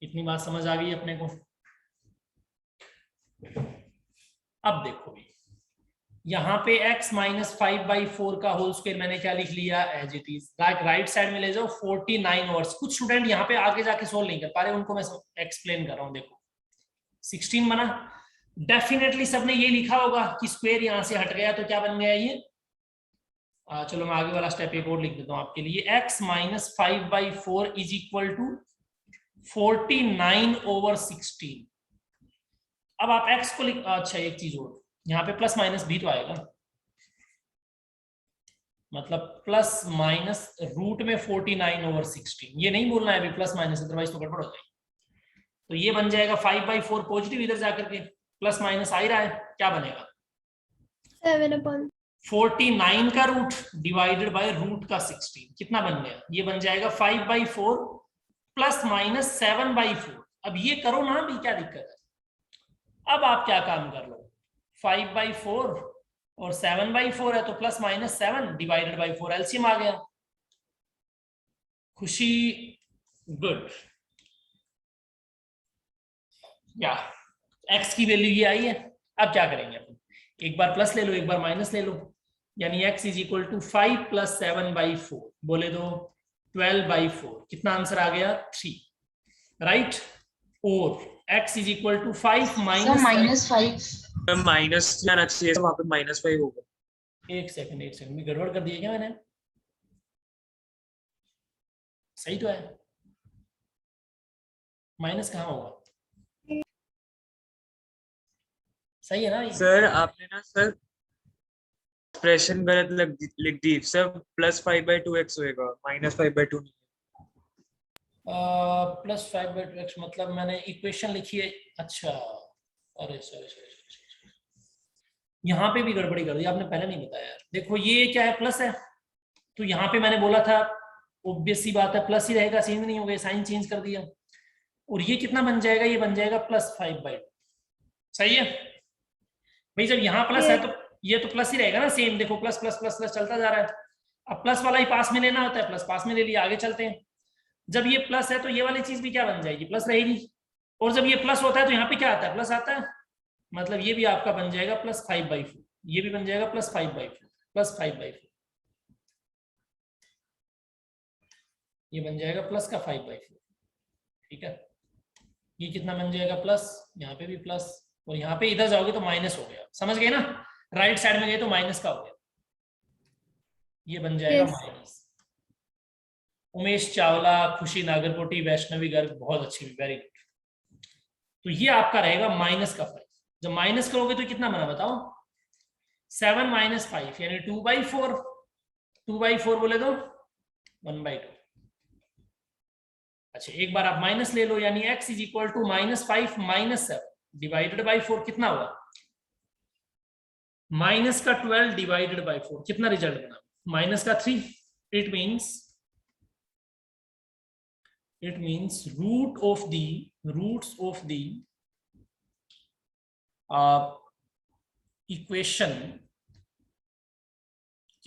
इतनी बात समझ आ गई अपने को? अब देखो भी, यहाँ पे x माइनस 5/4 का होल स्क्वायर मैंने क्या लिख लिया, as it is. Right side में ले जाओ 49 ओवर्स। कुछ स्टूडेंट यहाँ पे आगे जाके सोल्व नहीं कर पा रहे, उनको मैं एक्सप्लेन कर रहा हूँ। देखो 16 बना, डेफिनेटली सबने ये लिखा होगा कि स्क्वायर यहाँ से हट गया तो क्या बन गया ये। चलो मैं आगे वाला स्टेप एक और लिख देता हूँ आपके लिए, x minus 5/4 is equal to 49/16। अब आप x को लिख, अच्छा एक चीज और, यहाँ पे प्लस माइनस भी तो आएगा, मतलब प्लस माइनस रूट में 49/16, ये नहीं बोलना है अभी प्लस माइनस, अदरवाइज तो गड़बड़ हो जाएगी। तो ये बन जाएगा 5/4 पॉजिटिव, इधर जाकर के प्लस माइनस आ ही रहा है, क्या बनेगा 49 का रूट डिवाइडेड बाय रूट का 16, कितना बन गया, ये बन जाएगा 5/4 प्लस माइनस 7/4। अब ये करो ना भी, क्या दिक्कत है? अब आप क्या काम कर लो, 5/4 और 7/4 है तो plus minus 7 divided by 4, LCM आ गया। खुशी, गुड। या x की वैल्यू ये आई है। अब क्या करेंगे अपन, एक बार प्लस ले लो एक बार माइनस ले लो, यानी x is equal to 5 plus 7/4, बोले दो 12/4, कितना आंसर आ गया 3, राइट। और x is equal to 5 minus minus जाना चाहिए, वहां पे -5 होगा। एक सेकंड में गड़बड़ कर दिया क्या मैंने? सही तो है, माइनस कहाँ होगा, सही है ना ये? सर आपने ना सर एक्सप्रेशन गलत लिख दी सर, +5/2x होएगा, -5/2 नहीं। प्लस 5/2x मतलब मैंने इक्वेशन लिखी है, अच्छा अरे सॉरी, यहाँ पे भी गड़बड़ी कर दी आपने, पहले नहीं बताया। देखो ये क्या है, प्लस है, तो यहाँ पे मैंने बोला था ऑब्वियस सी बात है प्लस ही रहेगा, चेंज नहीं हो गया, साइन चेंज कर दिया। और ये कितना बन जाएगा, ये बन जाएगा +5/2, सही है भाई। जब यहाँ प्लस है तो ये तो प्लस ही रहेगा ना, सेम देखो प्लस प्लस प्लस प्लस चलता जा रहा है। अब प्लस वाला ही पास में लेना होता है, प्लस पास में ले लिया, आगे चलते हैं। जब ये प्लस है तो ये वाली चीज भी क्या बन जाएगी, प्लस रहेगी। और जब ये प्लस होता है तो यहाँ पे क्या आता है, प्लस आता है, मतलब ये भी आपका बन जाएगा +5/4, ये भी बन जाएगा +5/4, ये बन जाएगा प्लस का 5/4, ठीक है। ये कितना बन जाएगा प्लस, यहाँ पे भी प्लस, और यहाँ पे इधर जाओगे तो माइनस हो गया, समझ गए ना, राइट साइड में गए तो माइनस का हो गया, ये बन जाएगा माइनस। उमेश चावला, खुशी नागरकोटी, वैष्णवी गर्ग, बहुत अच्छी, वेरी गुड। तो ये आपका रहेगा माइनस का 5। जब माइनस करोगे तो कितना बना बताओ, 7 - 5 यानी 2/4, 2/4 बोले तो 1/2। अच्छा एक बार आप माइनस ले लो, यानी x is equal to -5 - 7 divided by 4, कितना हुआ माइनस का 12 डिवाइडेड बाई 4, कितना रिजल्ट बना माइनस का 3। It means roots of the equation,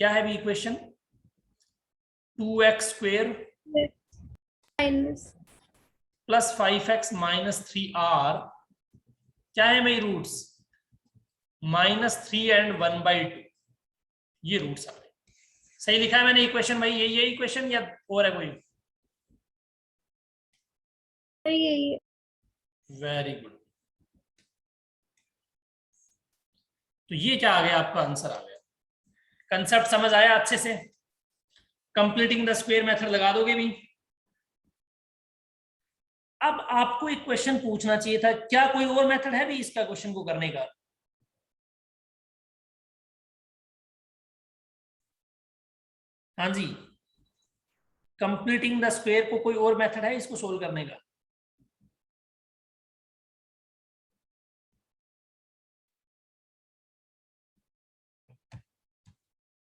क्या है भी equation, 2x² plus 5x - 3r, क्या है मेरी रूट्स, -3 and 1/2, ये रूट्स आ रहे। सही लिखा है मैंने इक्वेशन भाई, यही है इक्वेशन या और है कोई? Very good. तो ये क्या आ गया, आपका आंसर आ गया। कंसेप्ट समझ आया अच्छे से? कंप्लीटिंग द स्क्वायर मेथड लगा दोगे भी? अब आपको एक क्वेश्चन पूछना चाहिए था, क्या कोई और मेथड है भी इसका क्वेश्चन को करने का? हाँ जी, कंप्लीटिंग द स्क्वायर को कोई और मेथड है इसको सोल्व करने का?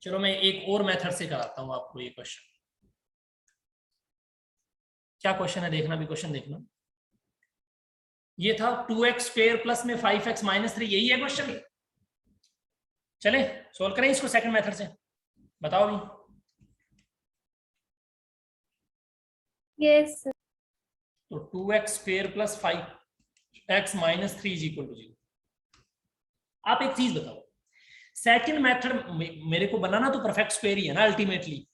चलो मैं एक और मेथड से कराता हूं आपको ये क्वेश्चन। क्या क्वेश्चन है देखना, भी क्वेश्चन देखना। ये था 2x स्क्वायर प्लस में 5x माइनस 3, यही है क्वेश्चन। चले सोल्व करें इसको सेकंड मेथड से, बताओ भी। यस। तो 2x square plus 5x minus 3 is equal to 0। आप एक चीज बताओ, सेकंड मेथड मेरे को बनाना तो परफेक्ट स्क्वायर ही है ना अल्टीमेटली।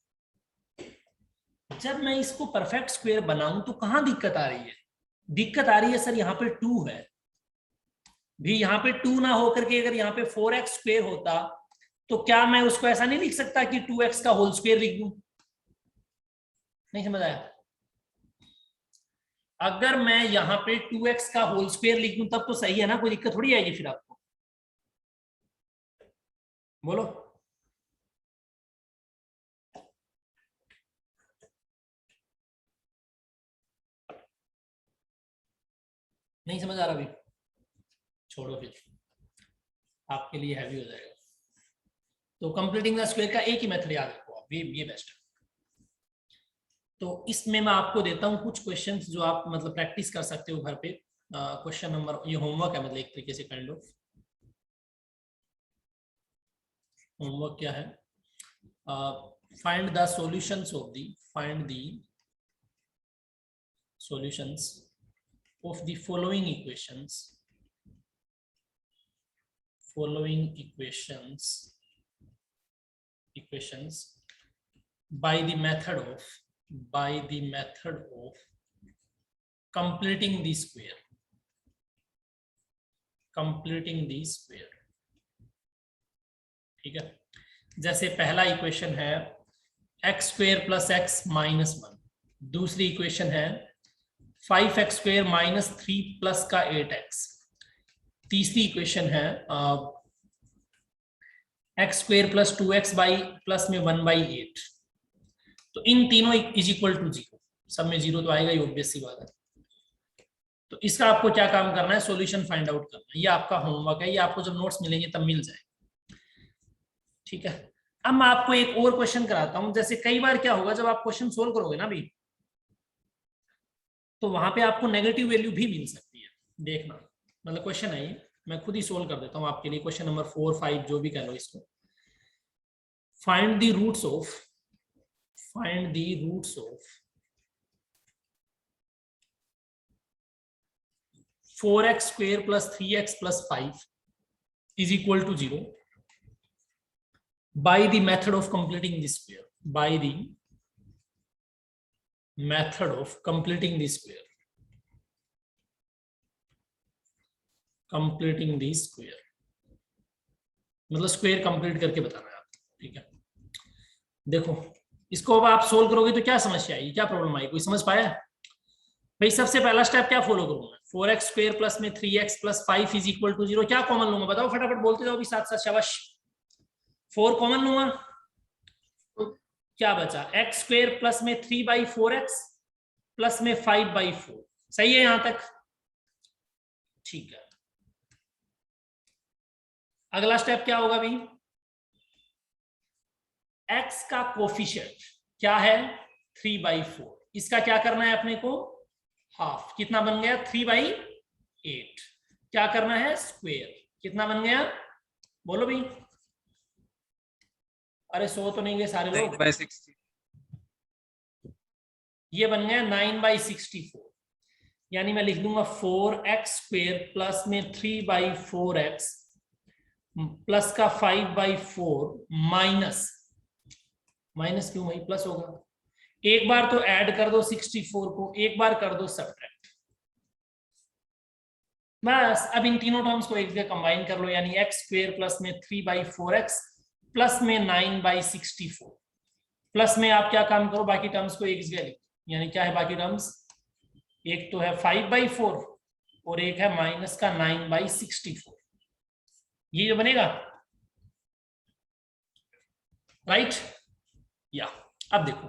जब मैं इसको परफेक्ट स्क्वायर बनाऊं तो कहां दिक्कत आ रही है? दिक्कत आ रही है सर यहाँ पे 2 है भी, यहाँ पे 2 ना होकर के अगर यहाँ पे 4x स्क्वायर होता तो क्या मैं उसको ऐसा नहीं लिख सकता कि 2x का होल स्क्वायर लिख दूं? नहीं समझ आया? अगर मैं यहाँ पे 2x का होल स्क्वायर लिख दूं तब तो सही है ना, कोई दिक्कत थोड़ी आएगी फिर आपको, बोलो। नहीं समझ आ रहा अभी? छोड़ो फिर, आपके लिए हैवी हो जाएगा। तो कंप्लीटिंग द स्क्वायर का एक ही मेथड याद रखो आप, ये बेस्ट है। तो इसमें मैं आपको देता हूं कुछ क्वेश्चंस जो आप मतलब प्रैक्टिस कर सकते हो घर पे। क्वेश्चन नंबर, ये होमवर्क है, मतलब एक तरीके से काइंड ऑफ होमवर्क। क्या है? Find the solutions of the solutions of the following equations by the method of completing the square। ठीक है, जैसे पहला इक्वेशन है x square plus x minus 1, दूसरी इक्वेशन है 5x स्क्वायर माइनस 3 प्लस का 8x, तीसरी इक्वेशन है x square plus 2x by plus में 1/8। तो इन तीनों इज इक्वल टू 0, सब में 0 तो आएगा ही, ऑब्वियस सी बात है। तो इसका आपको क्या काम करना है? सॉल्यूशन फाइंड आउट करना है। ये आपका होमवर्क है, ये आपको जब नोट्स मिलेंगे तब मिल जाएगा। ठीक है, अब मैं आपको एक और क्वेश्चन कराता हूं। जैसे कई बार क्या होगा, जब आप क्वेश्चन सोल्व करोगे ना भी, तो वहां पे आपको नेगेटिव वैल्यू भी मिल सकती है। देखना, मतलब क्वेश्चन है ये, मैं खुद ही सोल्व कर देता हूं आपके लिए। क्वेश्चन नंबर 4, 5 जो भी कह लो इसको। Find the roots of 4x square plus 3x plus 5 is equal to 0 by the method of completing the square। मतलब स्क्वायर कंप्लीट करके बताना है आपको। ठीक है, देखो इसको अब आप सोल्व करोगे तो क्या समस्या आएगी, क्या प्रॉब्लम आएगी, कोई समझ पाया? भाई सबसे पहला स्टेप क्या फॉलो करूंगा? 4x स्क्वायर प्लस में 3x plus 5 is equal to 0। क्या कॉमन लूंगा बताओ, फटाफट बोलते जाओ भी साथ साथ, शाबाश। 4 कॉमन लूंगा, क्या बचा? x स्क्वायर प्लस में 3/4x प्लस में 5/4। सही है यहां तक? ठीक है, अगला स्टेप क्या होगा भाई? x का कोफिशिएंट क्या है? 3/4। इसका क्या करना है अपने को? हाफ। कितना बन गया? 3/8। क्या करना है? स्क्वायर। कितना बन गया बोलो भाई? अरे सो तो नहीं गए सारे लोग? 9/60। ये बन गया 9/64। यानी मैं लिख दूंगा 4x स्क्वायर प्लस में 3/4x प्लस का 5/4 माइनस क्यों भाई, प्लस होगा। एक बार तो ऐड कर दो 64 को, एक बार कर दो सब्ट्रैक्ट। बस अब इन तीनों टर्म्स को एक जगह कंबाइन कर लो, यानी x स्क्वायर प्लस में 3/4x प्लस में 9/64 प्लस में आप क्या काम करो, बाकी टर्म्स को एक जगह लिखो। यानी क्या है बाकी टर्म्स? एक तो है 5/4 और एक है माइनस का 9/64। ये जो बनेगा, राइट? या अब देखो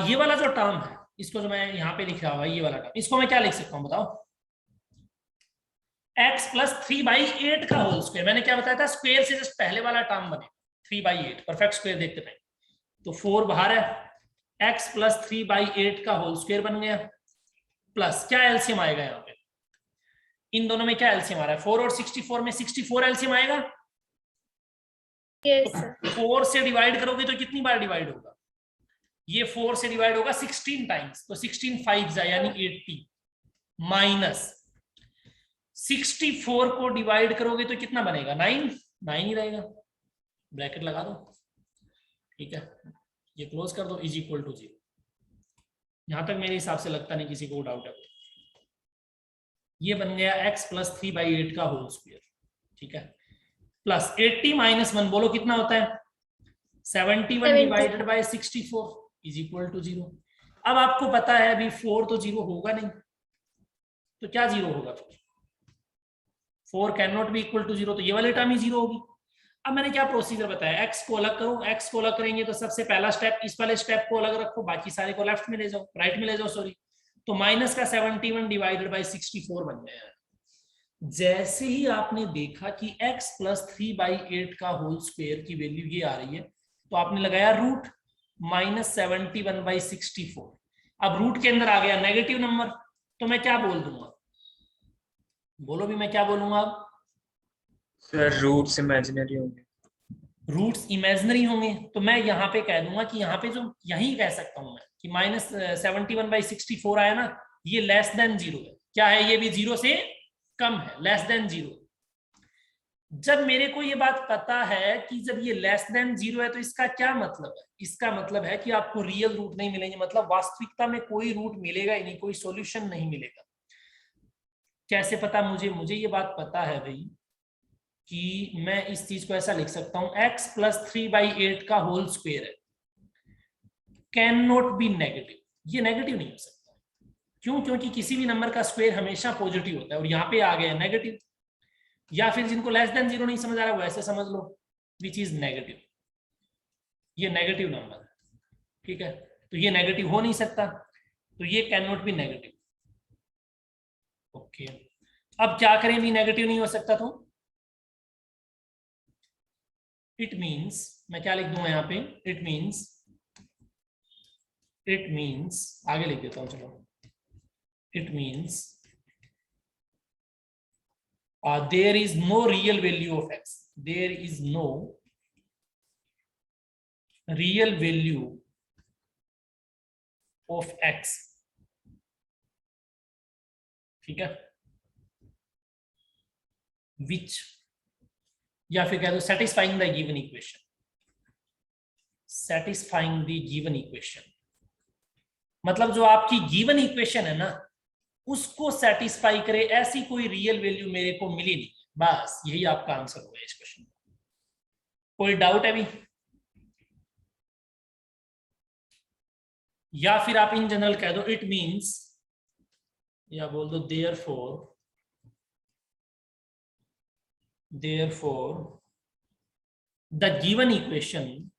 ये वाला जो टर्म है, इसको जो मैं यहाँ पे लिख रहा हूँ, ये वाला टर्म, इसको मैं क्या लिख सकता हूँ बताओ? x प्लस 3/8 का होल स्क्वायर। मैंने क्या बताया था? स्क्वायर से जस्ट पहले वाला टर्म बनेगा। 3/8 परफेक्ट स्क्वायर देखते हैं। तो 4 बाहर है, x प्लस 3/8 का होल स्क्वायर बन गया, प्लस क्या एलसीएम आएगा यहाँ पे, इन दोनों में क्या एलसीएम आ रहा है, 4 और 64 में 64 एलसीएम आएगा। यस तो सर। 4 से डिवाइड करोगे तो कितनी बार डिवाइड होगा, ये 4 से डिवाइड होगा 16 टाइम्स, तो 16 5 यानी 80 माइनस 64 को डिवाइड करोगे तो कितना बनेगा, 9 ही रहेगा, ब्रैकेट लगा दो, ठीक है, ये क्लोज कर दो, इज इक्वल टू 0। यहां तक मेरे हिसाब से लगता नहीं किसी को डाउट है। ये बन गया x प्लस 3/8 का होल स्क्वायर, ठीक है, प्लस 80 माइनस 1 बोलो कितना होता है, 71 divided by 64 is equal to 0। अब आपको पता है अभी 4 तो 0 होगा नहीं, तो क्या 0 होगा फिर, 4 can not be equal to 0, तो ये वाले टर्म ही 0 होगी। अब मैंने क्या प्रोसीजर बताया, x को अलग करो, x को अलग करेंगे तो सबसे पहला स्टेप, इस वाले स्टेप को अलग रखो, बाकी सारे को लेफ्ट में ले जाओ, राइट में ले जाओ सॉरी, तो माइनस का 71 डिवाइडेड बाय 64 बन गया। जैसे ही आपने देखा कि x प्लस 3/8 का होल स्क्वायर की वैल्यू ये आ रही है, तो आपने लगाया रूट माइनस 71/64। अब रूट के अंदर आ गया नेगेटिव नंबर, तो मैं क्या बोल दूंगा, बोलो भी मैं क्या बोलूंगा अब, सर रूट्स इमेजिनरी होंगे। रूट्स इमेजिनरी होंगे, तो मैं यहाँ पे कह दूंगा कि यहाँ पे जो यही कह सकता हूं मैं कि माइनस 71/64 आया ना, ये लेस देन 0 है, क्या है, ये भी 0 से कम है, लेस देन 0। जब मेरे को ये बात पता है कि जब ये लेस देन 0 है, तो इसका क्या मतलब है, इसका मतलब है कि आपको रियल रूट नहीं मिलेंगे, मतलब वास्तविकता में कोई रूट मिलेगा ही नहीं, कोई सॉल्यूशन नहीं मिलेगा। कैसे पता मुझे ये बात पता है भाई कि मैं इस चीज को ऐसा लिख सकता हूं, x प्लस 3/8 का होल स्क्वायर है, कैन नॉट बी नेगेटिव, ये नेगेटिव नहीं हो सकता। क्यों, क्योंकि किसी भी नंबर का स्क्वायर हमेशा पॉजिटिव होता है, और यहाँ पे आ गया नेगेटिव, या फिर जिनको लेस देन 0 नहीं समझ आ रहा है वो ऐसे समझ लो, विच इज नेगेटिव, ये नेगेटिव नंबर है, ठीक है, तो ये नेगेटिव हो नहीं सकता, तो ये can not B negative. Okay, अब क्या करें भी नेगेटिव नहीं हो सकता, तो इट मीन्स, मैं क्या लिख दूंगा यहाँ पे, इट मीन्स आगे लिख देता हूं, चलो, it means there is no real value of x, there is no real value of x, ठीक है, which, या फिर कह दो satisfying the given equation, satisfying the given equation, मतलब जो आपकी गिवन इक्वेशन है ना उसको सेटिस्फाई करे, ऐसी कोई रियल वैल्यू मेरे को मिली नहीं, बस यही आपका आंसर होगा इस क्वेश्चन का। कोई डाउट है भी, या फिर आप इन जनरल कह दो इट मींस, या बोल दो देयरफॉर द गिवन इक्वेशन,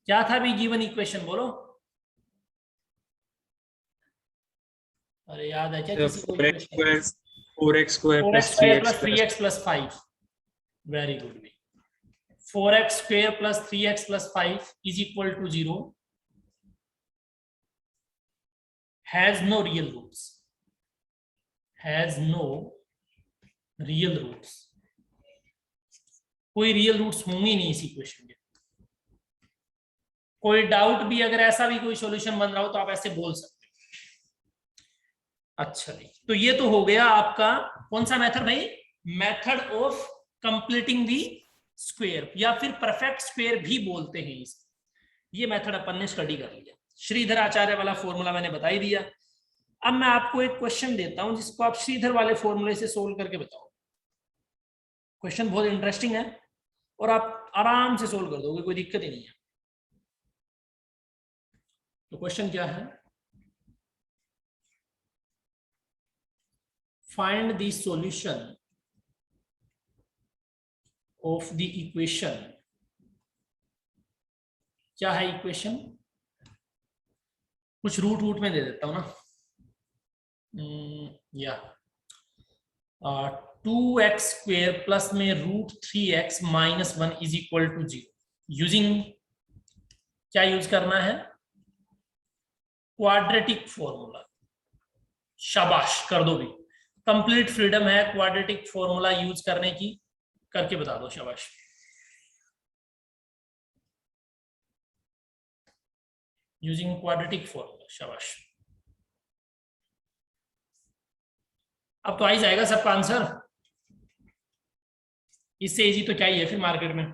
क्या था भी गिवन इक्वेशन, बोलो, अरे याद है क्या किसी को, 4x square plus 3x plus 5, very good, 4x square plus 3x plus 5 is equal to 0, has no real roots, कोई रियल रूट्स होंगे नहीं इस इक्वेशन के। कोई डाउट भी, अगर ऐसा भी कोई सॉल्यूशन बन रहा हो तो आप ऐसे बोल सकते हो। अच्छा जी, तो ये तो हो गया आपका कौन सा मेथड भाई, method of completing the square, या फिर परफेक्ट स्क्वायर भी बोलते हैं इसे। ये मेथड अपन ने स्टडी कर लिया, श्रीधर आचार्य वाला फॉर्मूला मैंने बता ही दिया। अब मैं आपको एक क्वेश्चन देता हूं जिसको आप श्रीधर वाले फॉर्मूले से सोल्व करके बताओ। क्वेश्चन बहुत इंटरेस्टिंग है और आप आराम से सोल्व कर दोगे, कोई दिक्कत ही नहीं है। तो क्वेश्चन क्या है, find the solution of the equation, क्या है इक्वेशन, कुछ रूट में दे देता हूं ना, या 2x स्क्वेयर प्लस में √3x minus 1 is equal to 0 using क्या यूज करना है? Quadratic formula. शाबाश, कर दो भी, कंप्लीट फ्रीडम है क्वाड्रेटिक फॉर्मूला यूज करने की, करके बता दो। शाबाश। यूजिंग क्वाड्रेटिक फॉर्मूला, शाबाश। अब तो आ ही जाएगा सबका आंसर, इससे इजी तो क्या ही है फिर मार्केट में।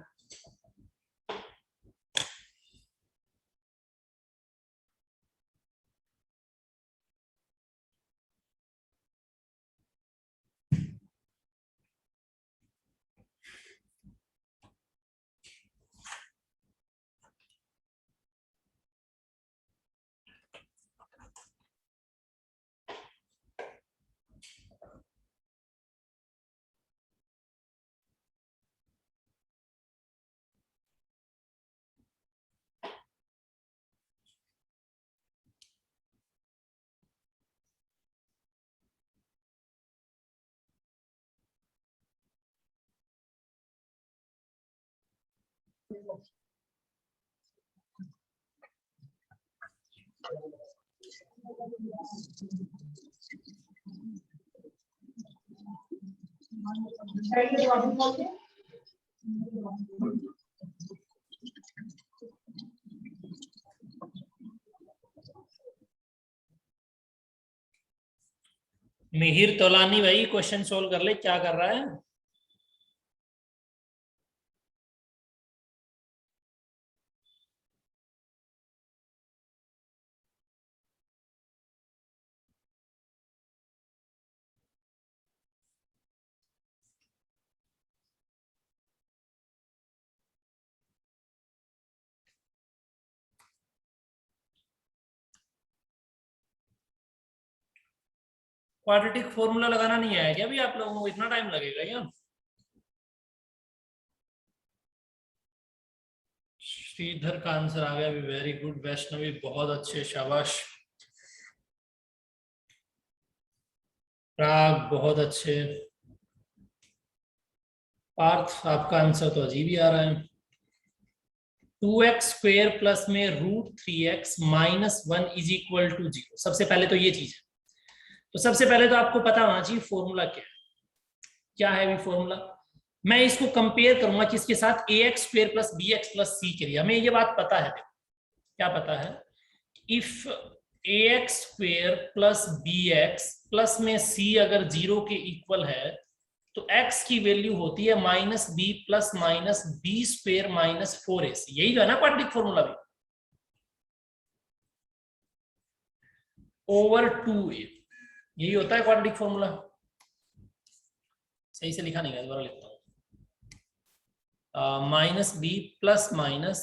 मिहिर तोलानी भाई क्वेश्चन सोल्व कर ले, क्या कर रहा है? क्वाड्रेटिक फॉर्मूला लगाना नहीं आया क्या अभी आप लोगों को? इतना टाइम लगेगा क्या? श्रीधर का आंसर आ गया अभी, वेरी गुड। वैष्णवी बहुत अच्छे, शाबाश। प्राग बहुत अच्छे। पार्थ आपका आंसर तो अजीब ही आ रहा है। 2x स्क्वेयर प्लस में √3x minus 1 is equal to 0। सबसे पहले तो ये चीज है, तो सबसे पहले तो आपको पता होना चाहिए फॉर्मूला क्या है। क्या है भी फॉर्मूला? मैं इसको कंपेयर करूंगा किसके साथ? ax square plus bx plus c के लिए। हमें ये बात पता है, क्या पता है? If ax square plus bx plus में c अगर 0 के इक्वल है तो x की वैल्यू होती है -b plus minus b square minus 4ac। यही जो है ना क्वाड्रेटिक फॉर्मूला भी, ओवर 2a, यही होता है क्वाड्रेटिक फॉर्मूला। सही से लिखा नहीं गया, दोबारा लिखता हूं। -b plus minus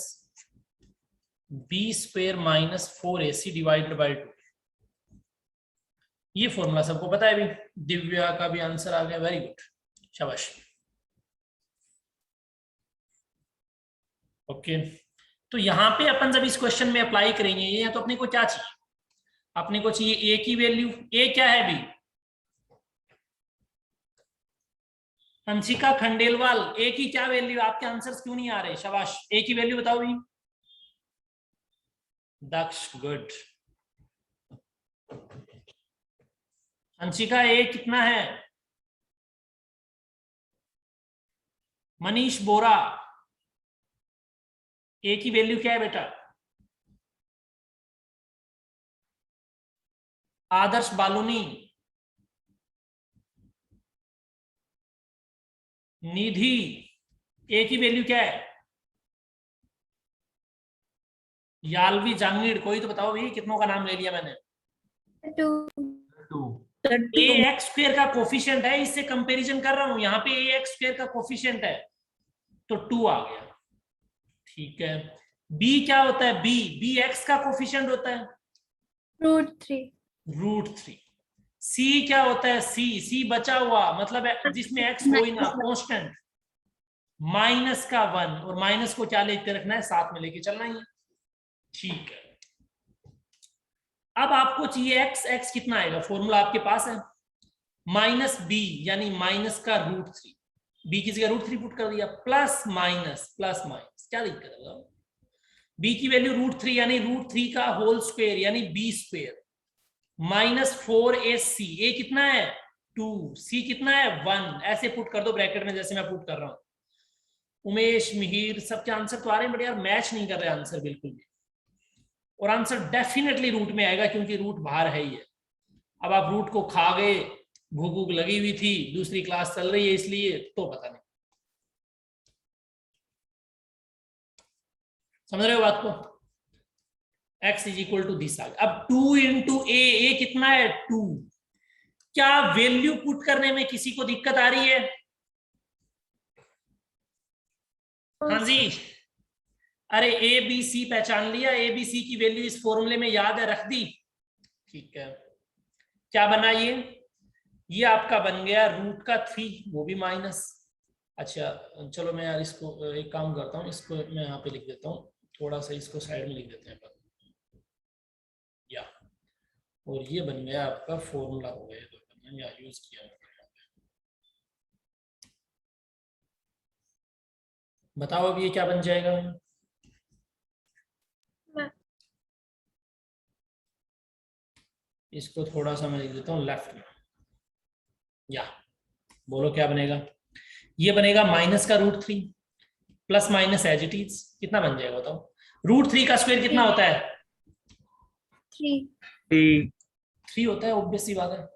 b square minus 4ac divided by 2। ये फॉर्मूला सबको पता है भी। दिव्या का भी आंसर आ गया, वेरी गुड, शाबाश। ओके, तो यहां पे अपन जब इस क्वेश्चन में अप्लाई करेंगे, ये तो अपने को क्या चाहिए? अपने को चाहिए a की वैल्यू। a क्या है भी? अंशिका खंडेलवाल, a की क्या वैल्यू? आपके आंसर्स क्यों नहीं आ रहे? शाबाश, a की वैल्यू बताओ भी। दक्ष, गुड। अंशिका a कितना है? मनीष बोरा, a की वैल्यू क्या है बेटा? आदर्श बालूनी, निधि, ए की वैल्यू क्या है? यालवी जांगीड़, कोई तो बताओ भाई, कितनों का नाम ले लिया मैंने? 2। ए एक्स स्क्वेयर का कोफिशिएंट है, इससे कंपैरिजन कर रहा हूं। यहाँ पे ए एक्स स्क्वेयर का कोफिशिएंट है तो 2 आ गया, ठीक है। बी क्या होता है? बी एक्स का कोफिशिएंट होता है √3। सी क्या होता है? सी बचा हुआ, मतलब जिसमें एक्स हो ही ना, कांस्टेंट, -1, और माइनस को क्या लेके रखना है? साथ में लेके चलना ही, ठीक है। अब आपको चाहिए एक्स। एक्स कितना आएगा? फॉर्मूला आपके पास है, माइनस बी यानी माइनस का √3, बी की जगह √3 पुट कर दिया, प्लस माइनस, क्या दिक्कत है बताओ? बी की वैल्यू √3 यानी √3 का होल स्क्वायर यानी बी स्क्वायर, माइनस 4ac, ए कितना है 2, सी कितना है 1, ऐसे पुट कर दो ब्रैकेट में जैसे मैं पुट कर रहा हूं। उमेश, मिहिर, सबके आंसर तो आ रहे हैं, बट यार मैच नहीं कर रहे आंसर बिल्कुल भी, और आंसर डेफिनेटली रूट में आएगा क्योंकि रूट बाहर है ही है। अब आप रूट को खा गए, भूख भूख लगी हुई थी, दूसरी क्लास चल रही है इसलिए, तो पता नहीं, समझ रहे हो बात को? x is equal to this आ गया। अब 2 इंटू ए कितना है 2, क्या वैल्यू पुट करने में किसी को दिक्कत आ रही है? हाँ जी, अरे ए बी सी पहचान लिया, ए बी सी की वैल्यू इस फॉर्मूले में याद है, रख दी, ठीक है। क्या बना ये आपका बन गया रूट का 3, वो भी माइनस। अच्छा चलो मैं यार इसको एक काम करता हूँ, इसको मैं यहाँ पे लिख देता हूँ, थोड़ा सा इसको साइड में लिख देते हैं या, और ये बन गया आपका फॉर्मूला हो गया, तो मैंने यहाँ यूज किया। बताओ अब ये क्या बन जाएगा? इसको थोड़ा सा मैं लिख देता हूँ लेफ्ट में, या बोलो क्या बनेगा? ये बनेगा माइनस का √3 plus minus as it is, कितना बन जाएगा बताओ? √3 का स्क्वायर कितना होता है? 3 होता है, ऑब्वियस सी बात है।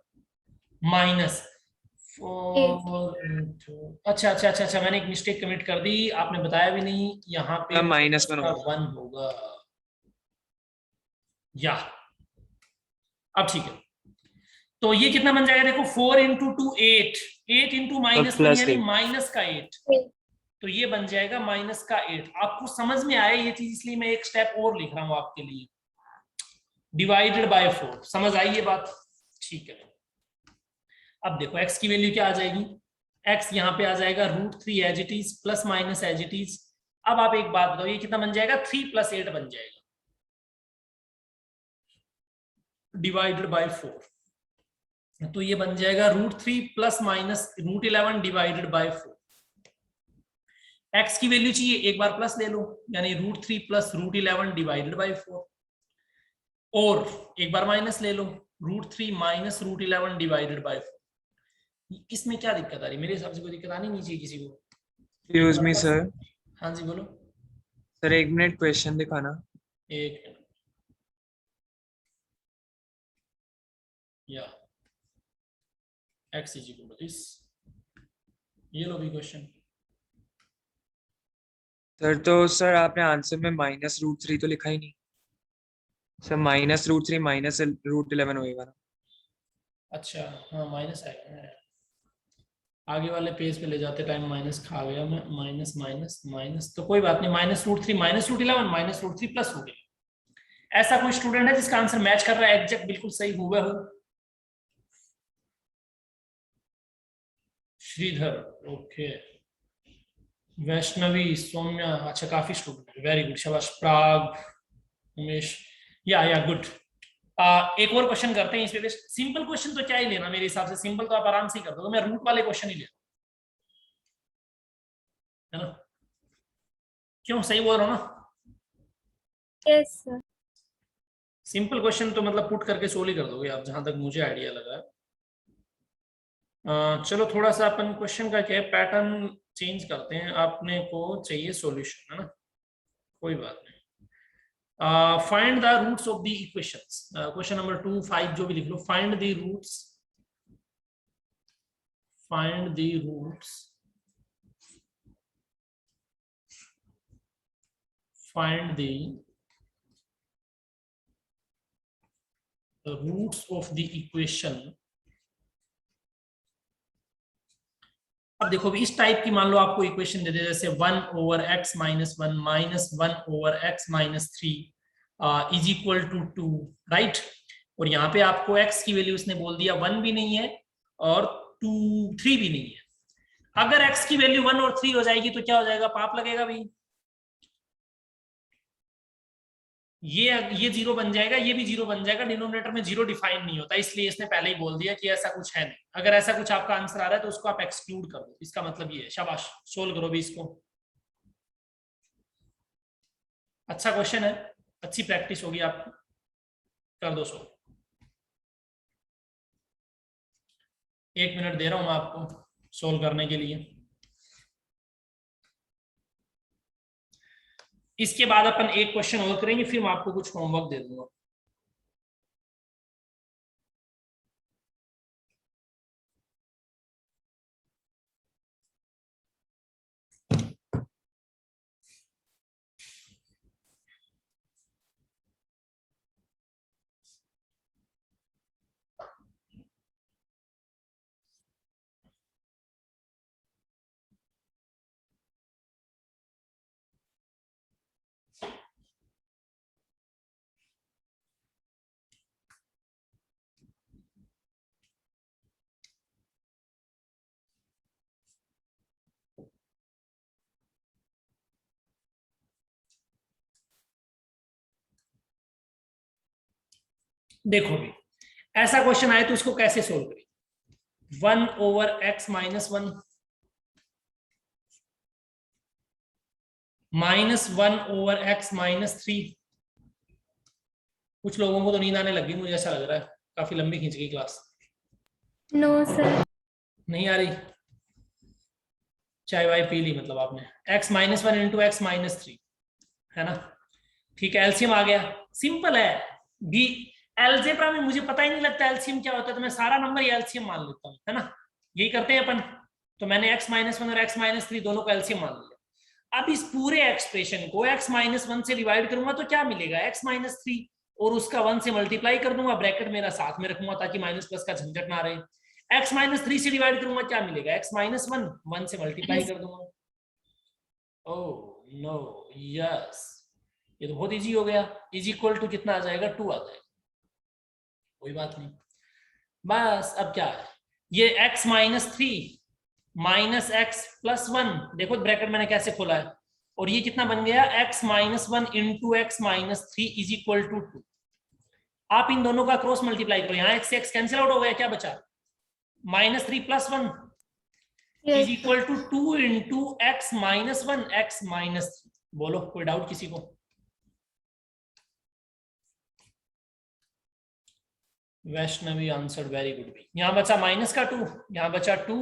माइनस 4 अच्छा मैंने एक मिस्टेक कमिट कर दी, आपने बताया भी नहीं, यहाँ पे -1 होगा, या अब ठीक है। तो ये कितना बन जाएगा देखो, 4 इंटू 2 8, 8 इंटू -1 यानी माइनस का 8, तो ये बन जाएगा माइनस का 8। आपको समझ में आया ये चीज, इसलिए मैं एक स्टेप और लिख रहा हूं आपके लिए, डिवाइडेड बाय 4, समझ आई ये बात? ठीक है। अब देखो x की वैल्यू क्या आ जाएगी, x यहाँ पे आ जाएगा √3 as it is plus minus as it is. अब आप एक बात बताओ, ये कितना बन जाएगा? 3 + 8 बन जाएगा, डिवाइडेड बाय 4, तो ये बन जाएगा √3 plus minus √11 divided by 4। x की वैल्यू चाहिए, एक बार प्लस ले लो, यानी √3 प्लस √11 डिवाइडेड बाय 4, और एक बार माइनस ले लो, √3 माइनस √11 डिवाइडेड बाय 4। इसमें क्या दिक्कत आ रही? मेरे हिसाब से कोई दिक्कत आनी नहीं चाहिए किसी को। Excuse me sir. हाँ जी बोलो सर, 1 मिनट क्वेश्चन दिखाना। 1 मिनट, या x is equal to this, ये लो भी क्वेश्चन। सर तो सर आपने आंसर में -√3 तो लिखा ही नहीं सर, -√3 माइनस √11 होएगा ना? अच्छा हाँ माइनस आएगा, आगे वाले पेज पे ले जाते टाइम माइनस खा गया मैं, माइनस माइनस माइनस, तो कोई बात नहीं, -√3 माइनस √11 माइनस √3 प्लस √11। ऐसा कोई स्टूडेंट है जिसका आंसर मैच कर रहा है एग्जैक्ट बिल्कुल सही हुआ हो? श्रीधर, ओके, वैष्णवी, सौम्या, अच्छा काफी स्टूडेंट, वेरी गुड, शाबाश। प्राग, उमेश, या गुड। एक और क्वेश्चन करते हैं इस पे, सिंपल क्वेश्चन तो क्या ही लेना, मेरे हिसाब से सिंपल तो आप आराम से ही कर दोगे, मैं रूट वाले क्वेश्चन ही ले रहा हूं, है ना? क्यों, सही बोल रहा हूं ना? Yes sir. सिंपल क्वेश्चन तो मतलब पुट करके सोल्व ही कर दोगे आप, जहां तक मुझे आइडिया लगा है। चलो थोड़ा सा अपन क्वेश्चन का क्या है, पैटर्न चेंज करते हैं, आपने को चाहिए सॉल्यूशन, है ना? कोई बात नहीं। Find the roots of the equations, question number 2, 5 जो भी लिख लो, find the roots, find the roots, find the roots of the equation. अब देखो इस टाइप की मान लो आपको इक्वेशन दे दे, जैसे 1/x - 1 minus 1/x - 3 is equal to 2, right? और यहाँ पे आपको x की वैल्यू उसने बोल दिया 1 भी नहीं है और 3 भी नहीं है। अगर x की वैल्यू 1 और 3 हो जाएगी तो क्या हो जाएगा? पाप लगेगा भाई, ये जीरो बन जाएगा, ये भी जीरो बन जाएगा। डिनोमिनेटर में जीरो डिफाइन नहीं होता, इसलिए इसने पहले ही बोल दिया कि ऐसा कुछ है नहीं। अगर ऐसा कुछ आपका आंसर आ रहा है तो उसको आप एक्सक्लूड कर दो, इसका मतलब ये है। शाबाश, सोल्व करो भी इसको। अच्छा क्वेश्चन है, अच्छी प्रैक्टिस होगी आपको। कर दो सोल्व। 1 मिनट दे रहा हूं मैं आपको सोल्व करने के लिए। इसके बाद अपन एक क्वेश्चन और करेंगे, फिर मैं आपको कुछ होमवर्क दे दूंगा। देखो भी, ऐसा क्वेश्चन आए तो उसको कैसे सोल्व करें। 1/x - 1 -1/x - 3। कुछ लोगों को तो नींद आने लगी, मुझे ऐसा लग रहा है, काफी लंबी खींच गई क्लास। No sir. नहीं आ रही? चाय वाय पी ली मतलब आपने। x - 1 × x - 3 है ना। ठीक है, एलसीएम आ गया, सिंपल है। भी एलजेब्रा में मुझे पता ही नहीं लगता एलसीएम क्या होता है, तो मैं सारा नंबर ये एलसीएम मान लेता हूँ, है ना। यही करते हैं अपन। तो मैंने x - 1 और x - 3 दोनों का एलसीएम मान लिया। अब इस पूरे एक्सप्रेशन को x - 1 से डिवाइड करूंगा तो क्या मिलेगा, x - 3, और उसका 1 से मल्टीप्लाई कर दूंगा, ब्रैकेट मेरा साथ में रखूंगा ताकि माइनस प्लस का झंझट ना रहे। x - 3 से डिवाइड करूंगा, क्या मिलेगा, x - 1 से मल्टीप्लाई कर दूंगा। ओह नो, यस, ये तो बहुत इजी हो गया। इज इक्वल टू कितना आ जाएगा, 2 आ जाएगा। कोई बात नहीं, बस अब क्या है, ये x - 3 - x + 1, देखो ब्रैकेट मैंने कैसे खोला है, और ये कितना बन गया, x - 1 × x - 3 = 2। आप इन दोनों का क्रॉस मल्टीप्लाई करो, यहाँ x से x कैंसिल आउट हो गया, क्या बचा, -3 + 1 = 2 × x - 1 x - 3। बोलो, कोई डाउट किसी को? वैष्णवी आंसर, वेरी गुड भी। यहाँ बचा -2, यहाँ बचा 2,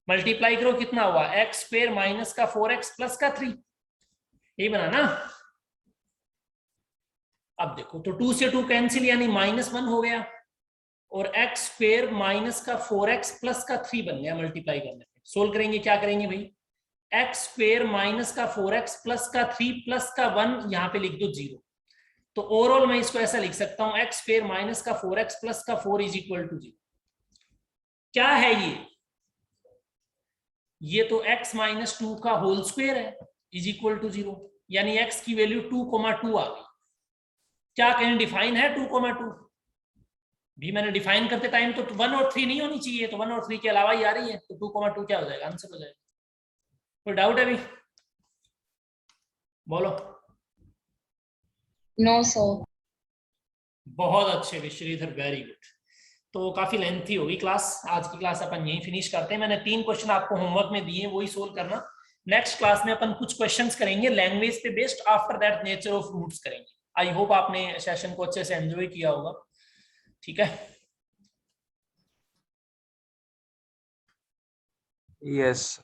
मल्टीप्लाई करो कितना हुआ, x² - 4x + 3, यही बना ना। अब देखो, तो 2 से 2 कैंसिल, यानी -1 हो गया, और x² - 4x + 3 बन गया मल्टीप्लाई करने पे। सोल्व करेंगे, क्या करेंगे भाई, x² - 4x + 3 + 1 यहाँ पे लिख दो 0। तो ओवरऑल मैं इसको ऐसा लिख सकता हूं, x² - 4x + 4 = 0। क्या है ये तो x - 2 का होल स्क्वायर है, = 0, यानी x की वैल्यू 2,2 आ गई। क्या कहीं डिफाइन है 2,2 भी? मैंने डिफाइन करते टाइम तो 1 और 3 नहीं होनी चाहिए, तो 1 और 3 के अलावा ही आ रही है, तो 2,2 क्या हो जाएगा, आंसर हो जाएगा। कोई डाउट है भी? बोलो। No, sir. बहुत अच्छे भी श्रीधर, वेरी गुड। तो काफी लेंथी होगी क्लास, आज की क्लास अपन यहीं फिनिश करते हैं। मैंने 3 क्वेश्चन आपको होमवर्क में दिए, वही सोल्व करना। नेक्स्ट क्लास में अपन कुछ क्वेश्चंस करेंगे लैंग्वेज पे based, after that nature of roots करेंगे। आई होप आपने सेशन को अच्छे से एंजॉय किया होगा। ठीक है, यस।